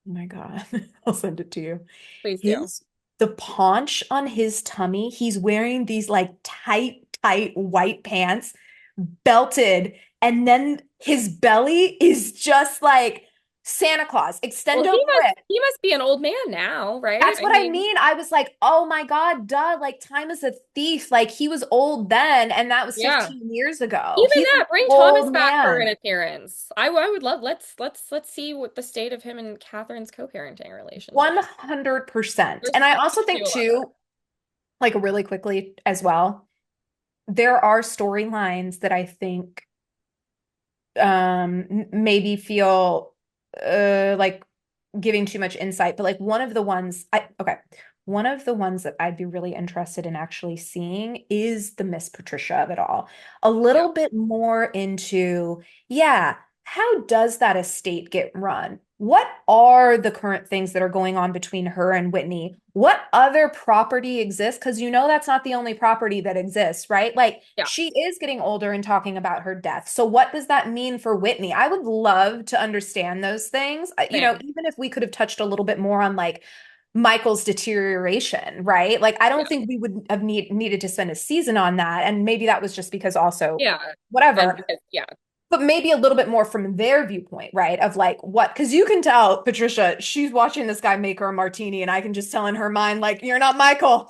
Oh my God. I'll send it to you. please do. His the paunch on his tummy, he's wearing these like tight white pants, belted, and then his belly is just like Santa Claus, Well, extendo grip. he must be an old man now, right? That's I what I mean, mean. I was like, oh my God, duh, like time is a thief. Like he was old then, and that was yeah. 15 years ago. Even He's an that, bring Thomas old back for an man. appearance. I would love. Let's see what the state of him and Catherine's co-parenting relationship. 100%. There's And I so also much to think do about that. too, like really quickly as well, there are storylines that I think maybe feel like giving too much insight, but like one of the ones that I'd be really interested in actually seeing is the Miss Patricia of it all. A Yeah, little bit more into, yeah, how does that estate get run? What are the current things that are going on between her and Whitney? What other property exists? Because you know that's not the only property that exists, right? Like yeah, she is getting older and talking about her death. So what does that mean for Whitney? I would love to understand those things. same. Even if we could have touched a little bit more on like Michael's deterioration, right? Like I don't Yeah, think we would have needed to spend a season on that. And maybe that was just because also yeah, and whatever, because yeah, but maybe a little bit more from their viewpoint, right? Of like what, because you can tell Patricia, she's watching this guy make her a martini, and I can just tell in her mind, like, you're not Michael.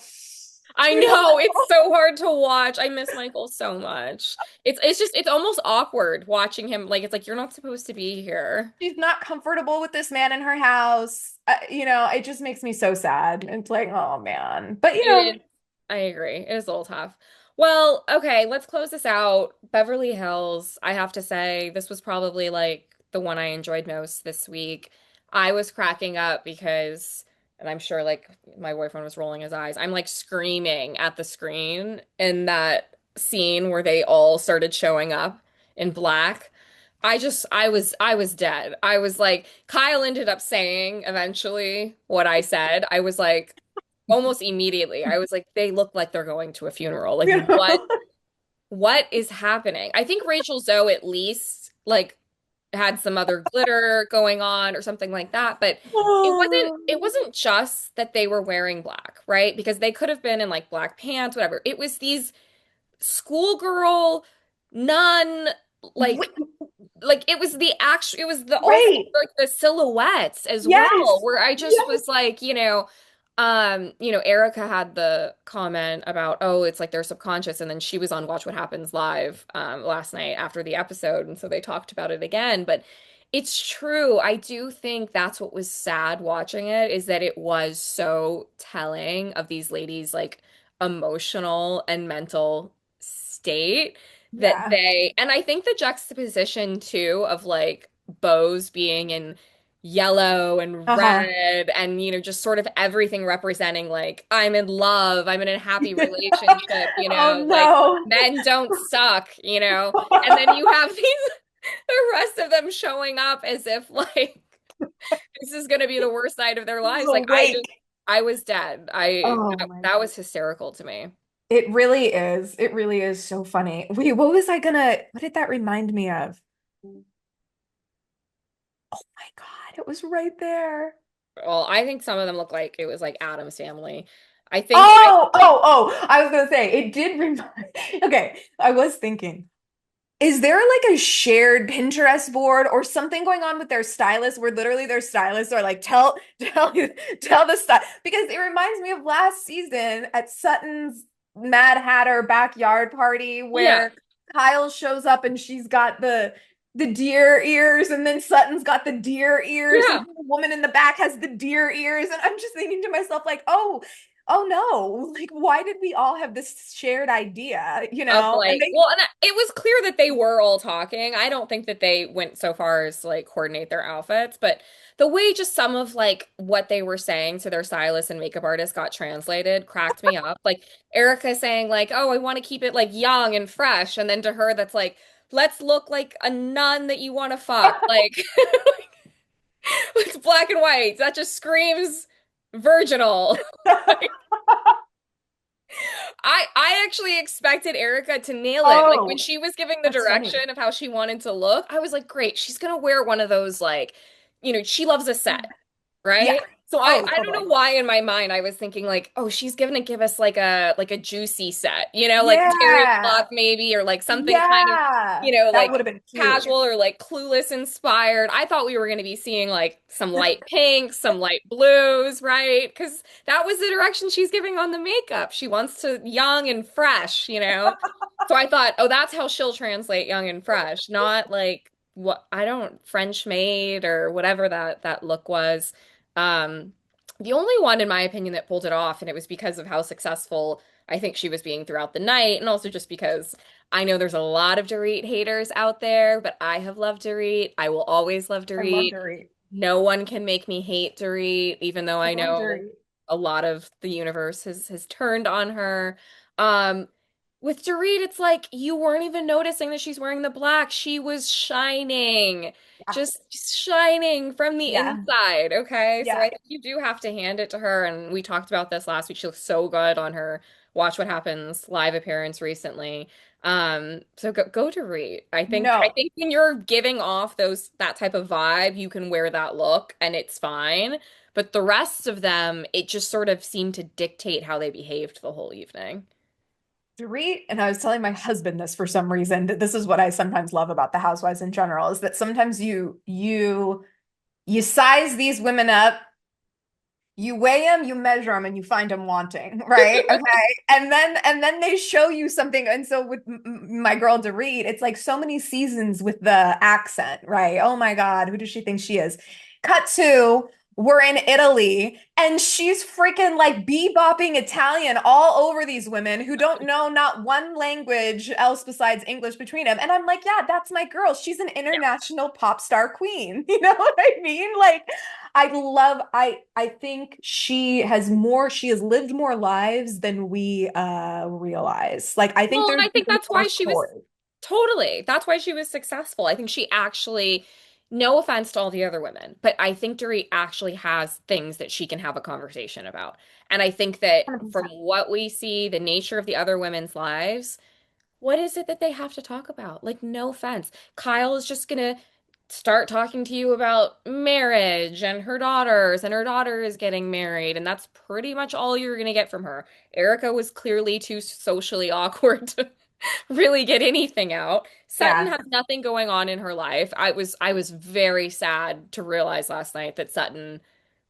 I You're not know it's Michael. so hard to watch. I miss Michael so much. It's just it's almost awkward watching him. Like it's like you're not supposed to be here. She's not comfortable with this man in her house. It just makes me so sad. It's like, oh man. But It is, I agree. It is a little tough. Well, okay, let's close this out. Beverly Hills, I have to say, this was probably like the one I enjoyed most this week. I was cracking up because, and I'm sure like my boyfriend was rolling his eyes. I'm like screaming at the screen in that scene where they all started showing up in black. I was dead. I was like, Kyle ended up saying eventually what I said. I was like, almost immediately. I was like, they look like they're going to a funeral. Like, what is happening? I think Rachel Zoe at least like had some other glitter going on or something like that, but it wasn't just that they were wearing black, right? Because they could have been in like black pants, whatever. It was these schoolgirl nun like Wait, it was the actual it was the also right. like the silhouettes as well Yes. where I just Yes. was like Erica had the comment about, oh, it's like they're subconscious, and then she was on Watch What Happens Live last night after the episode, and so they talked about it again. But it's true. I do think that's what was sad watching it, is that it was so telling of these ladies' like emotional and mental state that Yeah. they, and I think the juxtaposition too of like Bose being in yellow and Uh-huh. red and just sort of everything representing like I'm in love, I'm in a happy relationship, Oh like no. men don't suck, and then you have these the rest of them showing up as if like this is going to be the worst night of their This is lives. Like awake. I was dead. I Oh that, my that God. was hysterical to me. It really is. It really is so funny. Wait, what did that remind me of? Oh my God, it was right there. Well, I think some of them look like it was like Adam's family. I think I Oh, I was gonna say it did remind. Okay, I was thinking. Is there like a shared Pinterest board or something going on with their stylists where literally their stylists are like, tell the style? Because it reminds me of last season at Sutton's Mad Hatter backyard party Yeah. where Kyle shows up and she's got the deer ears, and then Sutton's got the deer ears, and Yeah. the woman in the back has the deer ears. And I'm just thinking to myself, like, oh no, like why did we all have this shared idea, you Of know? And like, they well, and it was clear that they were all talking. I don't think that they went so far as to, like, coordinate their outfits, but the way just some of like what they were saying to their stylist and makeup artist got translated cracked me up. Like Erica saying like, "Oh, I want to keep it like young and fresh," and then to her that's like, "Let's look like a nun that you want to fuck." Like it's black and white. That just screams virginal. I actually expected Erica to nail it. Like when Oh, she was giving the that's funny. direction of how she wanted to look, I was like, great, she's gonna wear one of those like, she loves a set, Yeah. right? So I Oh, I don't know totally. why in my mind I was thinking like, oh, she's gonna give us like a juicy set, like terry Yeah. cloth maybe or like something kind of, Yeah. That would like have been cute. casual or like Clueless inspired. I thought we were gonna be seeing like some light pinks, some light blues, right? Because that was the direction she's giving on the makeup. She wants to young and fresh. So I thought, oh, that's how she'll translate young and fresh, not like what I don't French maid or whatever that look was. Um, the only one, in my opinion, that pulled it off, and it was because of how successful I think she was being throughout the night, and also just because I know there's a lot of Dorit haters out there, but I have loved Dorit. I will always love I love Dorit. Dorit. No one can make me hate Dorit, even though I I love know Dorit. a lot of the universe has turned on her. Um, with Dorit, it's like you weren't even noticing that she's wearing the black. She was shining, Yeah. just shining from the Yeah. inside. Okay, so Yeah. I think you do have to hand it to her. And we talked about this last week. She looks so good on her Watch What Happens live appearance recently. So go to Reed. I No. think when you're giving off that type of vibe, you can wear that look and it's fine. But the rest of them, it just sort of seemed to dictate how they behaved the whole evening. Dorit, and I was telling my husband this for some reason. This is what I sometimes love about the housewives in general, is that sometimes you size these women up, you weigh them, you measure them, and you find them wanting, right? Okay. And then they show you something. And so with my girl Dorit, it's like so many seasons with the accent, right? Oh my God, who does she think she is? Cut to, we're in Italy, and she's freaking like bebopping Italian all over these women who don't know not one language else besides English between them. And I'm like, yeah, that's my girl. She's an Yeah. international pop star queen. You know what I mean? Like, I think she has lived more lives than we realize. Like I think Well, and there's I think even that's more why she was story. that's why she was successful. I think she actually, no offense to all the other women, but I think Dorit actually has things that she can have a conversation about. And I think that from 100%. what we see, the nature of the other women's lives, what is it that they have to talk about? Like, no offense. Kyle is just gonna start talking to you about marriage and her daughters, and her daughter is getting married, and that's pretty much all you're gonna get from her. Erica was clearly too socially awkward to really get anything out. Sutton Yeah. has nothing going on in her life. I was very sad to realize last night that Sutton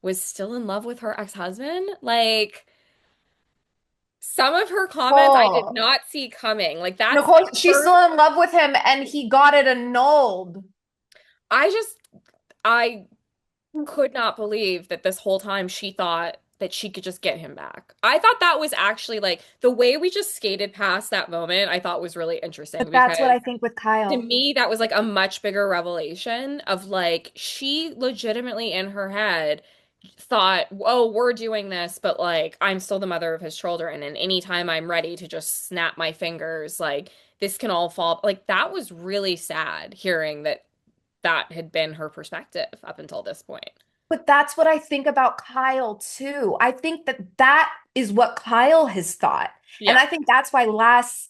was still in love with her ex-husband. Like some of her comments I did Oh, not see coming. Like that's the Nicole, she's first still in love with him and he got it annulled. I just I could not believe that this whole time she thought that she could just get him back. I thought that was actually like the way we just skated past that moment, I thought was really interesting But that's what because I think with to Kyle. me that was like a much bigger revelation of like she legitimately in her head thought, "Oh, we're doing this, but like I'm still the mother of his children and anytime I'm ready to just snap my fingers, like this can all fall." Like that was really sad hearing that had been her perspective up until this point. But that's what I think about Kyle too. I think that that is what Kyle has thought. And Yeah. I think that's why last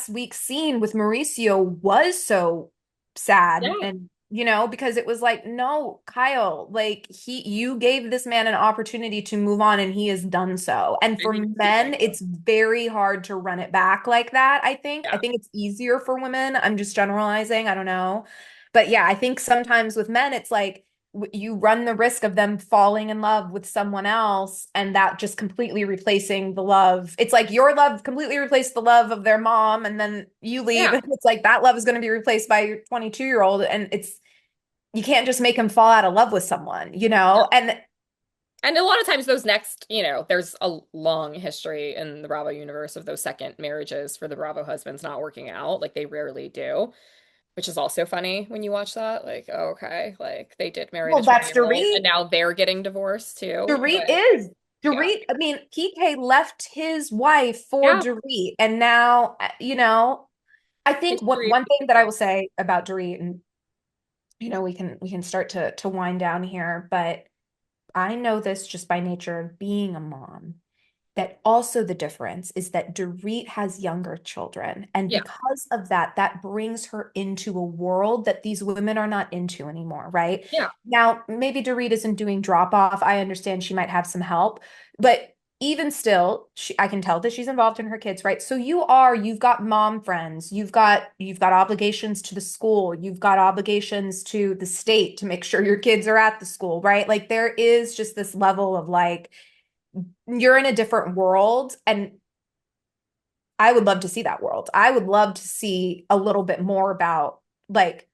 week's scene with Mauricio was so sad Yeah. and because it was like, no, Kyle, like you gave this man an opportunity to move on and he has done so. And And for he needs to thank men, you. it's very hard to run it back like that, I think. I Yeah. think it's easier for women. I'm just generalizing. I don't know. But yeah, I think sometimes with men, it's like you run the risk of them falling in love with someone else and that just completely replacing the love. It's like your love completely replaced the love of their mom, and then you leave, Yeah. and it's like that love is going to be replaced by your 22-year-old, and it's you can't just make them fall out of love with someone, No. And And a lot of times those next, there's a long history in the Bravo universe of those second marriages for the Bravo husbands not working out. Like they rarely do, which is also funny when you watch that. Like, oh, okay, like they did marry the well, that's 20-year-old and Dorit. now they're getting divorced too. Dorit But is yeah, Dorit. I mean, PK left his wife for yeah, Dorit, and now, I think what history one repeats thing that I itself. will say about Dorit, and we can start to wind down here, but I know this just by nature of being a mom, that also the difference is that Dorit has younger children. And Yeah, because of that, that brings her into a world that these women are not into anymore, right? yeah, Now, maybe Dorit isn't doing drop off. I understand she might have some help, but even still, I can tell that she's involved in her kids, right? So you've got mom friends, you've got obligations to the school, you've got obligations to the state to make sure your kids are at the school, right? Like there is just this level of like, you're in a different world, and I would love to see that world. I would love to see a little bit more about like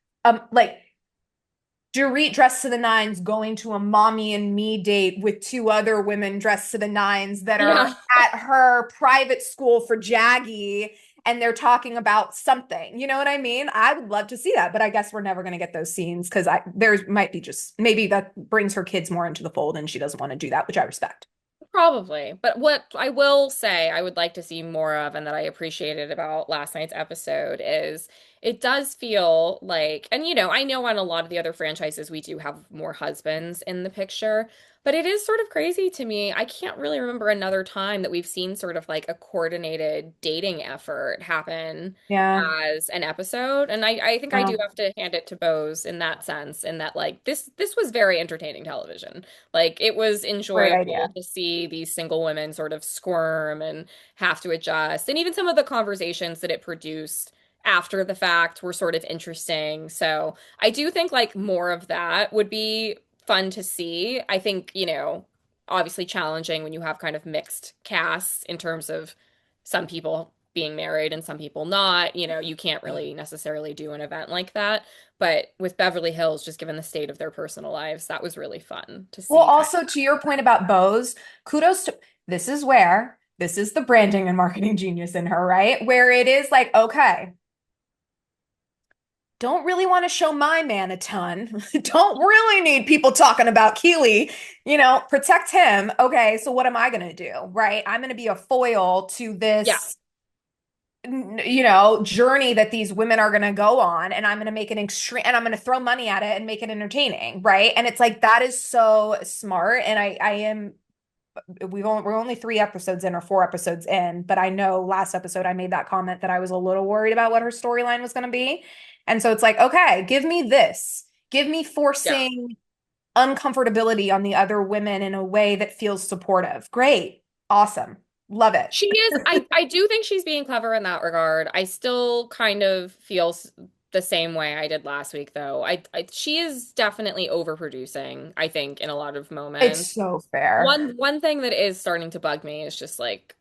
Dorit dressed to the nines going to a mommy and me date with two other women dressed to the nines that are yeah. at her private school for Jaggy, and they're talking about something. You know what I mean? I would love to see that, but I guess we're never going to get those scenes because I there's might be just maybe that brings her kids more into the fold and she doesn't want to do that, which I respect. Probably. But what I will say I would like to see more of and that I appreciated about last night's episode is it does feel like, and I know on a lot of the other franchises we do have more husbands in the picture, but it is sort of crazy to me. I can't really remember another time that we've seen sort of like a coordinated dating effort happen Yeah. as an episode. And I think I do Oh, have to hand it to Bose in that sense, in that like this was very entertaining television. Like it was great enjoyable idea. to see these single women sort of squirm and have to adjust. And even some of the conversations that it produced after the fact were sort of interesting. So I do think like more of that would be fun to see. I think, obviously challenging when you have kind of mixed casts in terms of some people being married and some people not. You can't really necessarily do an event like that. But with Beverly Hills, just given the state of their personal lives, that was really fun to Well, see. also to your point about Bose, kudos to this is the branding and marketing genius in her, right? Where it is like, okay, don't really want to show my man a ton. Don't really need people talking about Keely, protect him. Okay, so what am I going to do, right? I'm going to be a foil to Yeah. this journey that these women are going to go on, and I'm going to make it extreme, and I'm going to throw money at it and make it entertaining, right? And it's like that is so smart, and I am we're only 3 episodes in or 4 episodes in, but I know last episode I made that comment that I was a little worried about what her storyline was going to be. And so it's like, okay, give me this. Give me Yeah. forcing uncomfortability on the other women in a way that feels supportive. Great. Awesome. Love it. She is, I do think she's being clever in that regard. I still kind of feel the same way I did last week, though. She is definitely overproducing, I think, in a lot of moments. It's so fair. One thing that is starting to bug me is just like,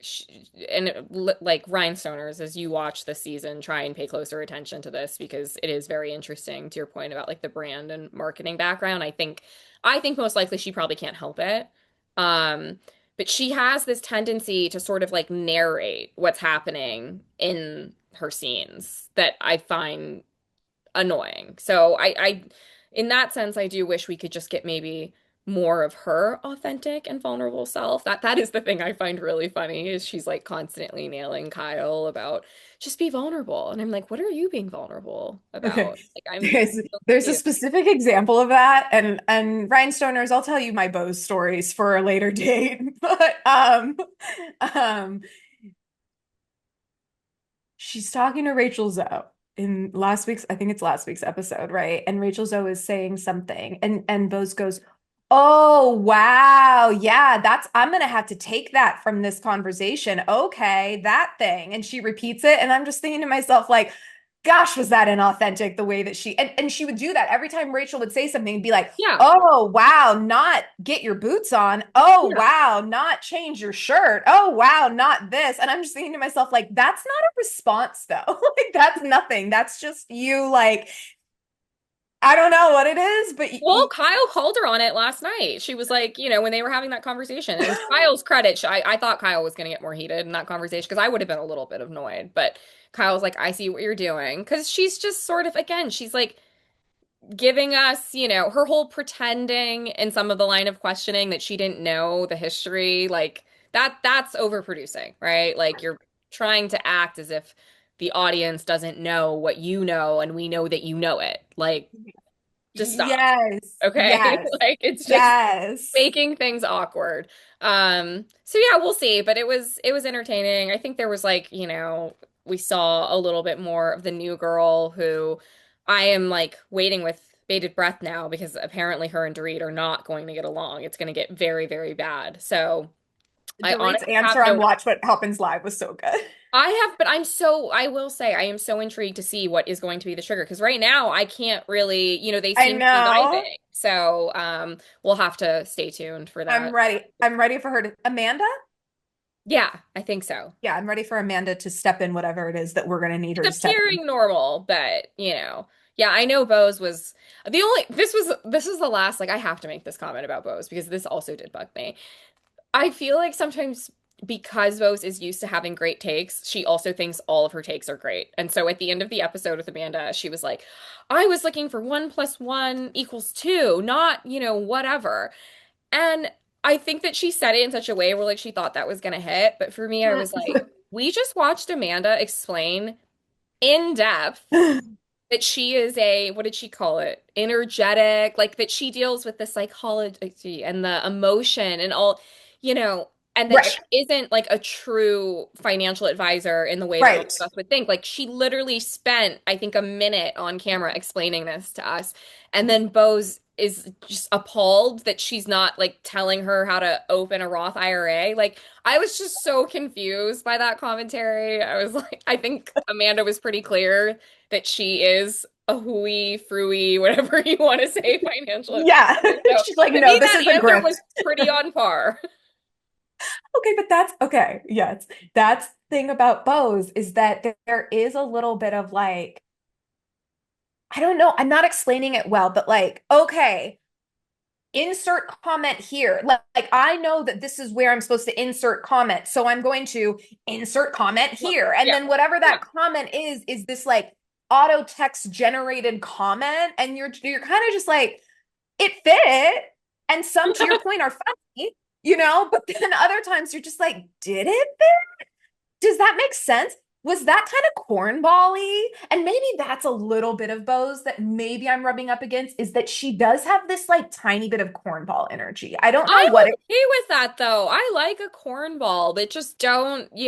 like Rhinestoners, as you watch this season, try and pay closer attention to this because it is very interesting. To your point about like the brand and marketing background, I think most likely she probably can't help it. Um, but she has this tendency to sort of like narrate what's happening in her scenes that I find annoying. So in that sense, I do wish we could just get maybe more of her authentic and vulnerable self. That is the thing I find really funny is she's like constantly nailing Kyle about just be vulnerable. And I'm like, what are you being vulnerable Okay. about? Like I'm There's so there's a confused. specific example of that, and Rhinestoners, I'll tell you my Bose stories for a later date. But um she's talking to Rachel Zoe. in last week's, I think it's last week's episode, right? And Rachel Zoe is saying something, and Bose goes, "Oh, wow. Yeah, that's I'm gonna have to take that from this conversation. Okay, that thing." And she repeats it, and I'm just thinking to myself, like, gosh, was that inauthentic the way that and she would do that every time Rachel would say something and be like, Yeah. "Oh, wow, not get your boots on. Oh, Yeah. wow, not change your shirt. Oh, wow, not this." And I'm just thinking to myself, like, that's not a response, though. Like, that's nothing. That's just you, like, I don't know what it is, but Well, Kyle called her on it last night. She was like, when they were having that conversation, and to Kyle's credit, I thought Kyle was going to get more heated in that conversation because I would have been a little bit annoyed. But Kyle's like, I see what you're doing. Because she's just sort of, again, she's like giving us, her whole pretending in some of the line of questioning that she didn't know the history. Like that's overproducing, right? Like you're trying to act as if the audience doesn't know what you know and we know that you know it. Like, just stop. yes, Okay. yes, Like it's just yes. making things awkward. So yeah, we'll see, but it was entertaining. I think there was like, we saw a little bit more of the new girl who I am like waiting with bated breath now because apparently her and Dorit are not going to get along. It's going to get very, very bad. So I Dorit's honestly have answer on no Watch What Happens Live was so good. but I will say, I am so intrigued to see what is going to be the trigger because right now I can't really, they I seem to be know. vibing. So, we'll have to stay tuned for I'm that. ready. I'm ready for her to Amanda? Yeah, I think so. Yeah, I'm ready for Amanda to step in whatever it is that we're gonna need her to It's step in. appearing normal, but yeah, I know Bose was the only, this is the last, like, I have to make this comment about Bose because this also did bug me. I feel like sometimes because Rose is used to having great takes, she also thinks all of her takes are great. And so at the end of the episode with Amanda, she was like, I was looking for 1 + 1 = 2, not, whatever. And I think that she said it in such a way where like she thought that was gonna hit. But for me, I was like, we just watched Amanda explain in depth that she is what did she call it? Energetic, like that she deals with the psychology and the emotion and all, you know, and that Right, she isn't like a true financial advisor in the way that most right. of us would think. Like she literally spent, I think, a minute on camera explaining this to us. And then Bose is just appalled that she's not like telling her how to open a Roth IRA. Like I was just so confused by that commentary. I was like, I think Amanda was pretty clear that she is a hooey, frooey, whatever you want to say, financial Yeah. advisor. So She's like, to no, me, this is that a answer grift. was pretty on par. Okay, but that's okay. Yes. That's the thing about Bose is that there is a little bit of like, I don't know, I'm not explaining it well, but like, okay, insert comment here. Like I know that this is where I'm supposed to insert comment. So I'm going to insert comment Well, here. And yeah, then whatever yeah. that comment is this like auto text generated comment. And you're kind of just like, it fit. And some to your point are funny, but then other times you're just like, did it fit? Does that make sense? Was that kind of cornball-y? And maybe that's a little bit of Bose that maybe I'm rubbing up against is that she does have this like tiny bit of cornball energy. I don't know I'm what it, okay with that though. I like a cornball, but just don't but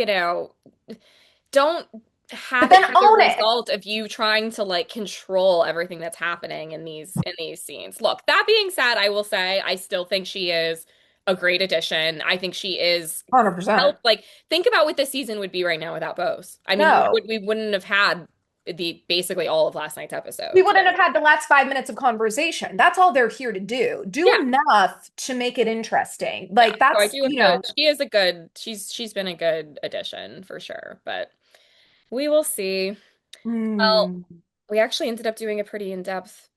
have then it be the own it. result of you trying to like control everything that's happening in these scenes. Look, that being said, I will say I still think she is a great addition. I think she is 100%. help like think about what this season would be right now without Bose. I mean, No, we wouldn't have had the basically all of last night's we episode. wouldn't So have had the last 5 minutes of conversation. That's all they're here to do. Do yeah, enough to make it interesting. yeah. Like So I that's, do a good. She is a good. She's been a good addition for sure. But we will see. Well, hmm. we actually ended up doing a pretty in-depth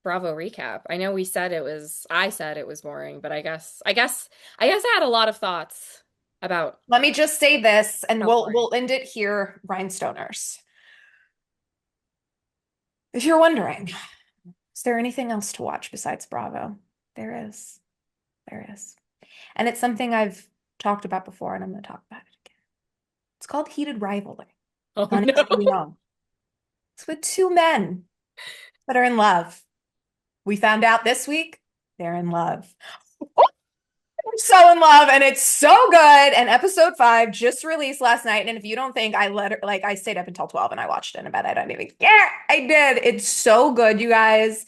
Bravo recap. I know I said it was boring, but I guess I had a lot of thoughts about Let me just say this and how we'll boring. we'll end it here, Rhinestoners. If you're wondering, is there anything else to watch besides Bravo? There is. There is. And it's something I've talked about before, and I'm going to talk about it again. It's called Heated Rivalry Oh on no. HBO. It's with two men that are in love. We found out this week they're in love. so in love and it's so good. And episode 5 just released last night. And if you don't think I let her, like, I stayed up until 12 and I watched it in bed, I don't even care. I did. It's so good, you guys.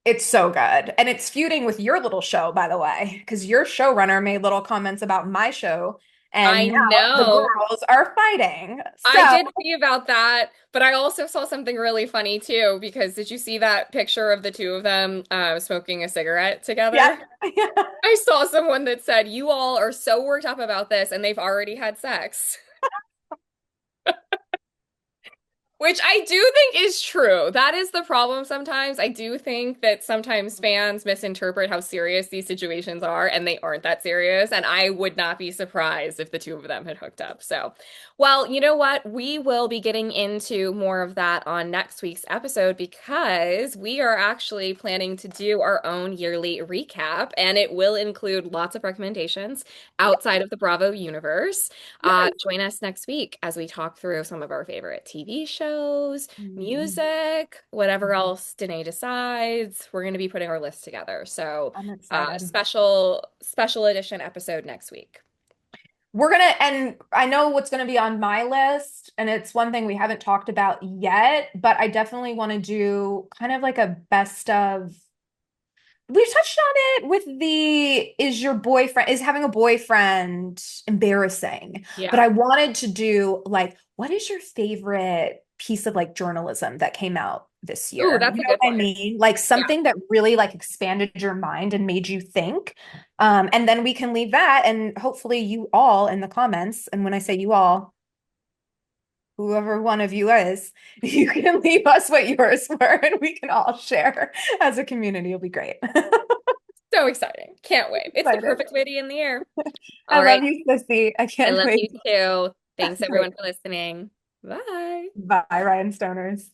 It's so good. And it's feuding with your little show, by the way, because your showrunner made little comments about my show. I And now the know. girls are fighting. I So, did see about that, but I also saw something really funny too, because did you see that picture of the two of them smoking a cigarette yeah. together? I saw someone that said, "You all are so worked up about this, and they've already had sex." Which I do think is true. That is the problem sometimes. I do think that sometimes fans misinterpret how serious these situations are, and they aren't that serious. And I would not be surprised if the two of them had hooked up. So, well, you know what? We will be getting into more of that on next week's episode because we are actually planning to do our own yearly recap, and it will include lots of recommendations outside of the Bravo universe. Yes. Join us next week as we talk through some of our favorite TV shows, Mhm. music, whatever else Danae decides. We're going to be putting our list together. So, I'm excited. special edition episode next week. And I know what's gonna be on my list, and it's one thing we haven't talked about yet, but I definitely want to do kind of like a best of. We've touched on it with the is having a boyfriend embarrassing? But Yeah. I wanted to do like, what is your favorite piece of like journalism that came out this Ooh, year? that's You a know good what I one. mean? Like Yeah. something that really like expanded your mind and made you think. And then we can leave that and hopefully you all in the comments. And when I say you all, whoever one of you is, you can leave us what yours were and we can all share as a community. It'll be great. So exciting. Can't wait. It's the Excited. perfect way to end the year. I All love right. you, Sissy. I I can't love wait. you too. Thanks Great. everyone for listening. Bye. Bye, Ryan Stoners.